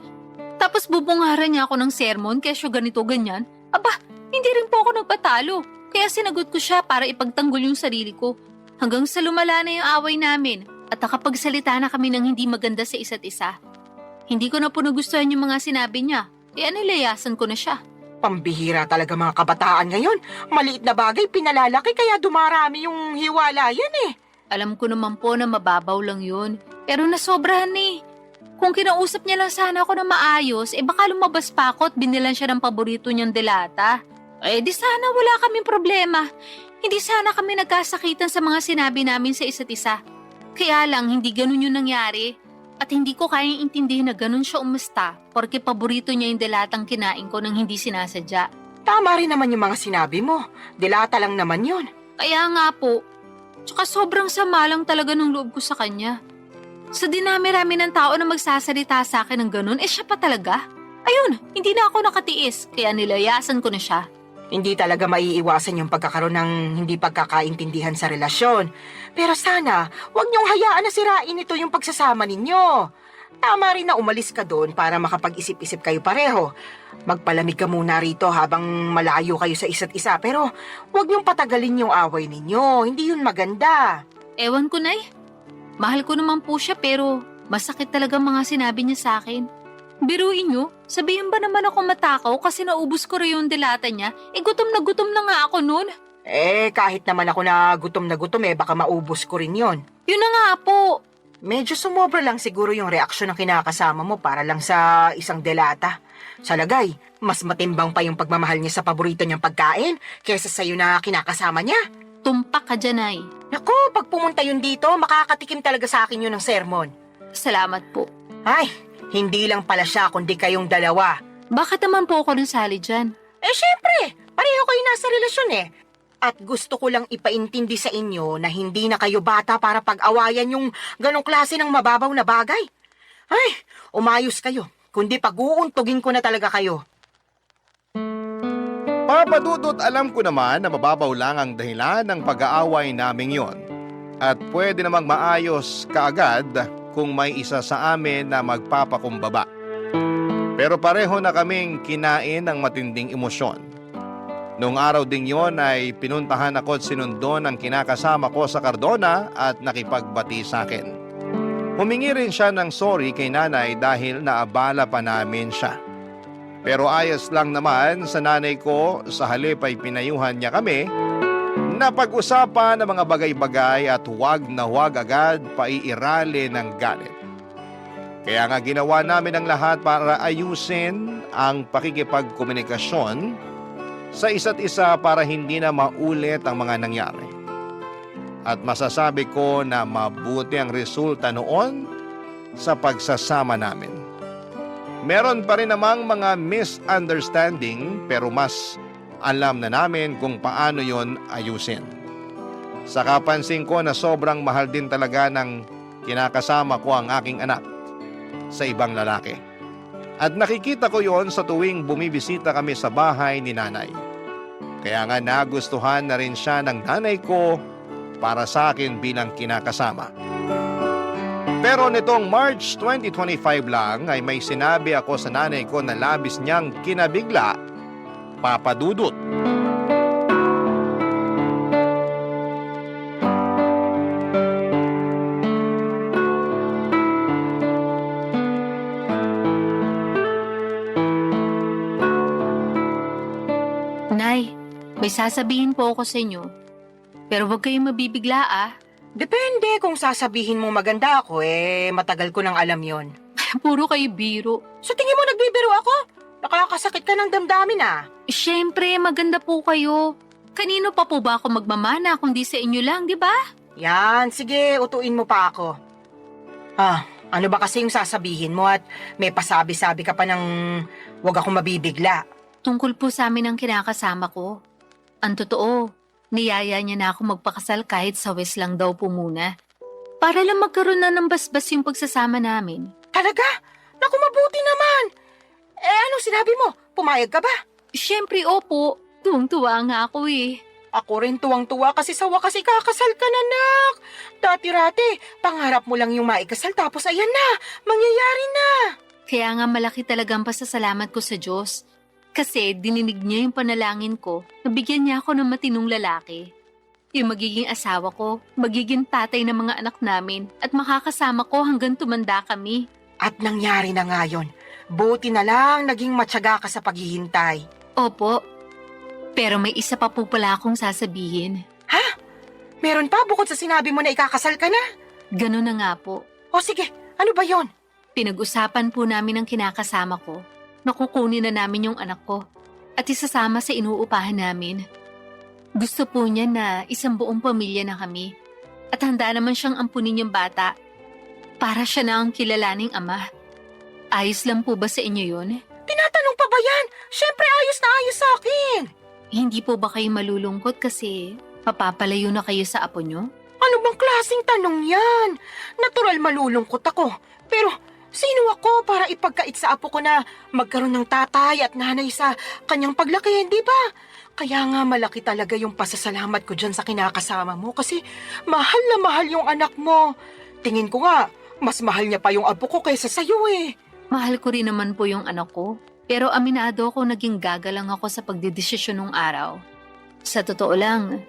Tapos bubungaran niya ako ng sermon kesyo ganito ganyan. Aba, hindi rin po ako nagpatalo. Kaya sinagot ko siya para ipagtanggol yung sarili ko. Hanggang sa lumala na yung away namin at nakapagsalita na kami ng hindi maganda sa isa't isa. Hindi ko na po nagustuhan yung mga sinabi niya. Kaya nilayasan ko na siya. Pambihira talaga mga kabataan ngayon. Maliit na bagay pinalalaki kaya dumarami yung hiwalayan eh. Alam ko naman po na mababaw lang yun. Pero nasobrahan eh. Kung kinausap niya lang sana ako na maayos, baka lumabas pa ako at binilan siya ng paborito niyang delata. Di sana wala kaming problema. Hindi sana kami nagkasakitan sa mga sinabi namin sa isa't isa. Kaya lang, hindi ganun yung nangyari. At hindi ko kayang intindihin na ganun siya umasta porque paborito niya yung delatang kinain ko nang hindi sinasadya. Tama rin naman yung mga sinabi mo. Dilata lang naman yun. Kaya nga po. Tsaka sobrang sama lang talaga ng loob ko sa kanya. Sa dinami-rami ng tao na magsasalita sa akin ng ganun, siya pa talaga. Ayun, hindi na ako nakatiis, kaya nilayasan ko na siya. Hindi talaga maiiwasan yung pagkakaroon ng hindi pagkakaintindihan sa relasyon. Pero sana, huwag niyong hayaan na sirain ito yung pagsasama ninyo. Tama rin na umalis ka doon para makapag-isip-isip kayo pareho. Magpalamig ka muna rito habang malayo kayo sa isa't isa. Pero huwag niyong patagalin yung away ninyo. Hindi yun maganda. Ewan ko na Mahal ko naman po siya pero masakit talaga mga sinabi niya sa akin. Biruin niyo, sabihin ba naman ako matakaw kasi naubos ko rin yung delata niya? Gutom na nga ako noon. Kahit naman ako na gutom, baka maubos ko rin yon. Yun na nga po. Medyo sumobra lang siguro yung reaksyon ng kinakasama mo para lang sa isang delata. Sa lagay, mas matimbang pa yung pagmamahal niya sa paborito niyang pagkain kaysa sa'yo na kinakasama niya. Tumpak ka dyan, Nay. Naku, pag pumunta yun dito, makakatikim talaga sa akin yun ng sermon. Salamat po. Ay, hindi lang pala siya kundi kayong dalawa. Bakit naman po ako nasali dyan? Syempre, pareho kayo nasa relasyon At gusto ko lang ipaintindi sa inyo na hindi na kayo bata para pag-awayan yung ganong klase ng mababaw na bagay. Ay, umayos kayo. Kundi pag-uuntugin ko na talaga kayo. Papa Dudut, alam ko naman na mababaw lang ang dahilan ng pag-aaway naming yon. At pwede namang maayos kaagad kung may isa sa amin na magpapakumbaba. Pero pareho na kaming kinain ng matinding emosyon. Noong araw ding yon ay pinuntahan ako at sinundo ng kinakasama ko sa Cardona at nakipagbati sa akin. Humingi rin siya ng sorry kay nanay dahil naabala pa namin siya. Pero ayos lang naman sa nanay ko, sa halip ay pinayuhan niya kami na pag-usapan ng mga bagay-bagay at huwag na huwag agad paiirali ng galit. Kaya nga ginawa namin ang lahat para ayusin ang pakikipagkomunikasyon sa isa't isa para hindi na maulit ang mga nangyari. At masasabi ko na mabuti ang resulta noon sa pagsasama namin. Meron pa rin namang mga misunderstanding pero mas alam na namin kung paano yon ayusin. Saka pansin ko na sobrang mahal din talaga ng kinakasama ko ang aking anak sa ibang lalaki. At nakikita ko yon sa tuwing bumibisita kami sa bahay ni nanay. Kaya nga nagustuhan na rin siya ng nanay ko para sa akin bilang kinakasama. Pero nitong March 2025 lang ay may sinabi ako sa nanay ko na labis niyang kinabigla, Papa Dudut. Nay, may sasabihin po ako sa inyo. Pero huwag kayong mabibigla Depende kung sasabihin mo maganda ako matagal ko nang alam yon. Puro kayo biro. So tingin mo nagbibiro ako? Nakakasakit ka ng damdamin Siyempre, maganda po kayo. Kanino pa po ba ako magmamana kung di sa inyo lang, di ba? Yan, sige, utuin mo pa ako. Ano ba kasi yung sasabihin mo at may pasabi-sabi ka pa ng wag akong mabibigla? Tungkol po sa amin ang kinakasama ko. Ang totoo, niyaya niya na ako magpakasal kahit sa West lang daw po muna. Para lang magkaroon na ng basbas yung pagsasama namin. Talaga? Naku, mabuti naman! Anong sinabi mo? Pumayag ka ba? Siyempre, opo. Tuwang-tuwa nga ako eh. Ako rin tuwang-tuwa kasi sa wakas ikakasal ka na, nak. Dati-rati, pangarap mo lang yung maikasal tapos ayan na, mangyayari na. Kaya nga malaki talagang pasasalamat ko sa Diyos. Kasi dininig niya yung panalangin ko, nabigyan niya ako ng matinong lalaki. Yung magiging asawa ko, magiging tatay ng mga anak namin, at makakasama ko hanggang tumanda kami. At nangyari na nga yun. Buti na lang naging matyaga ka sa paghihintay. Opo. Pero may isa pa po pala akong sasabihin. Meron pa bukod sa sinabi mo na ikakasal ka na? Ganun na nga po. O sige, ano ba yon? Pinag-usapan po namin ng kinakasama ko. Nakukunin na namin yung anak ko at isasama sa inuupahan namin. Gusto po niya na isang buong pamilya na kami at handa naman siyang ampunin yung bata para siya na ang kilalaning ama. Ayos lang po ba sa inyo yun? Tinatanong pa ba yan? Siyempre ayos na ayos sa akin. Hindi po ba kayo malulungkot kasi papapalayo na kayo sa apo nyo? Ano bang klaseng tanong yan? Natural malulungkot ako. Pero sino ako para ipagkait sa apo ko na magkaroon ng tatay at nanay sa kanyang paglaki, di ba? Kaya nga malaki talaga yung pasasalamat ko dyan sa kinakasama mo kasi mahal na mahal yung anak mo. Tingin ko nga, mas mahal niya pa yung apo ko kaysa sa'yo eh. Mahal ko rin naman po yung anak ko. Pero aminado ako naging gagalang ako sa pagdedesisyon nung araw. Sa totoo lang,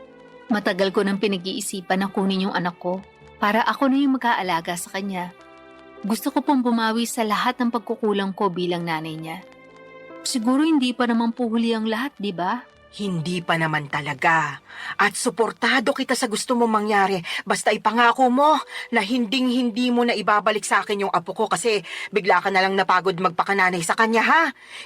matagal ko nang pinag-iisipan na kunin yung anak ko para ako na yung mag-aalaga sa kanya. Gusto ko pong bumawi sa lahat ng pagkukulang ko bilang nanay niya. Siguro hindi pa naman po huli ang lahat, di ba? Hindi pa naman talaga. At suportado kita sa gusto mong mangyari. Basta ipangako mo na hinding-hindi mo na ibabalik sa akin yung apo ko kasi bigla ka na lang napagod magpakananay sa kanya, ha?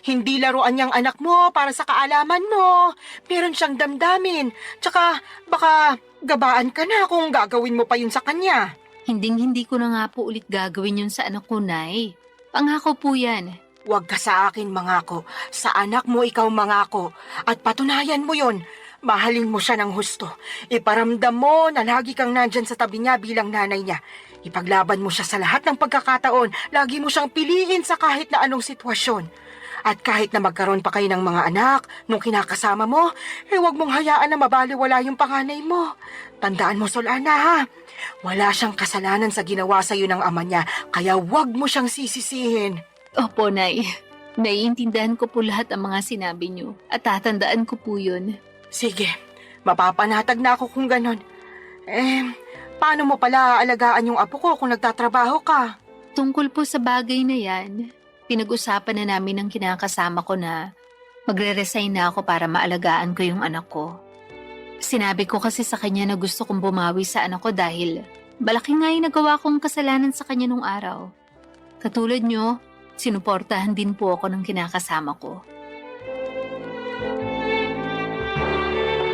Hindi laruan niyang anak mo para sa kaalaman mo. Meron siyang damdamin. Tsaka baka gabaan ka na kung gagawin mo pa yun sa kanya. Hinding-hindi ko na nga po ulit gagawin yun sa anak ko, Nay. Pangako po yan. Huwag ka sa akin mangako. Sa anak mo ikaw mangako. At patunayan mo yon. Mahalin mo siya ng husto. Iparamdam mo na lagi kang nandyan sa tabi niya bilang nanay niya. Ipaglaban mo siya sa lahat ng pagkakataon. Lagi mo siyang piliin sa kahit na anong sitwasyon. At kahit na magkaroon pa kayo ng mga anak, nung kinakasama mo, huwag mong hayaan na mabaliwala yung panganay mo. Tandaan mo, Solana, ha? Wala siyang kasalanan sa ginawa sa'yo ng ama niya, kaya huwag mo siyang sisisihin. Opo, Nay. Naiintindihan ko po lahat ang mga sinabi niyo at tatandaan ko po yun. Sige, mapapanatag na ako kung ganon. Paano mo pala aalagaan yung apo ko kung nagtatrabaho ka? Tungkol po sa bagay na yan, pinag-usapan na namin ng kinakasama ko na magre-resign na ako para maalagaan ko yung anak ko. Sinabi ko kasi sa kanya na gusto kong bumawi sa anak ko dahil malaki nga yung nagawa kong kasalanan sa kanya nung araw. Katulad nyo, sinuportahan din po ako ng kinakasama ko.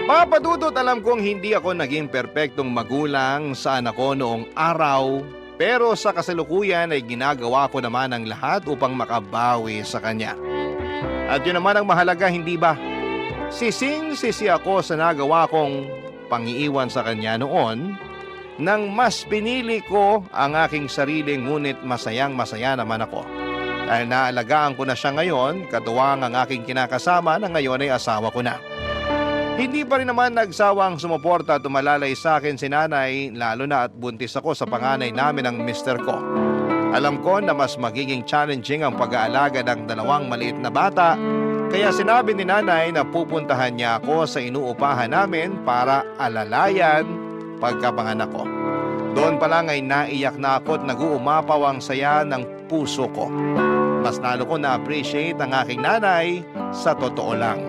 Papa Dudut, alam kong hindi ako naging perpektong magulang sa anak ko noong araw, pero sa kasalukuyan ay ginagawa ko naman ang lahat upang makabawi sa kanya. At yun naman ang mahalaga, hindi ba? Sising-sisi ako sa nagawa kong pangiiwan sa kanya noon nang mas pinili ko ang aking sarili, ngunit masayang-masaya naman ako. Dahil naalagaan ko na siya ngayon, katuwang ang aking kinakasama na ngayon ay asawa ko na. Hindi pa rin naman nagsawang sumuporta at tumalalay sa akin si nanay, lalo na at buntis ako sa panganay namin ng mister ko. Alam ko na mas magiging challenging ang pag-aalaga ng dalawang maliit na bata, kaya sinabi ni nanay na pupuntahan niya ako sa inuupahan namin para alalayan pagkapanganak ko. Doon pa lang ay naiyak na ako at nag-uumapaw ang saya ng puso ko. Mas lalo ko na-appreciate ang aking nanay sa totoo lang.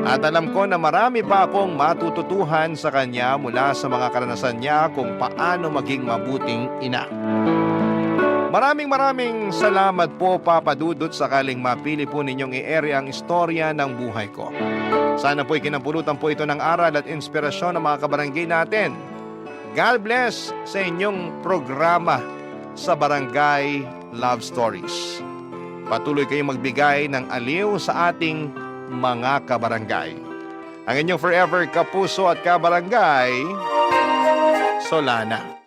At alam ko na marami pa akong matututuhan sa kanya mula sa mga karanasan niya kung paano maging mabuting ina. Maraming salamat po, Papa Dudut, sakaling mapili po ninyong i-ere ang istorya ng buhay ko. Sana po'y kinapulutan po ito ng aral at inspirasyon ng mga kabarangay natin. God bless sa inyong programa sa Barangay Love Stories. Patuloy kayong magbigay ng aliw sa ating mga kabarangay. Ang inyong forever kapuso at kabarangay, Solana.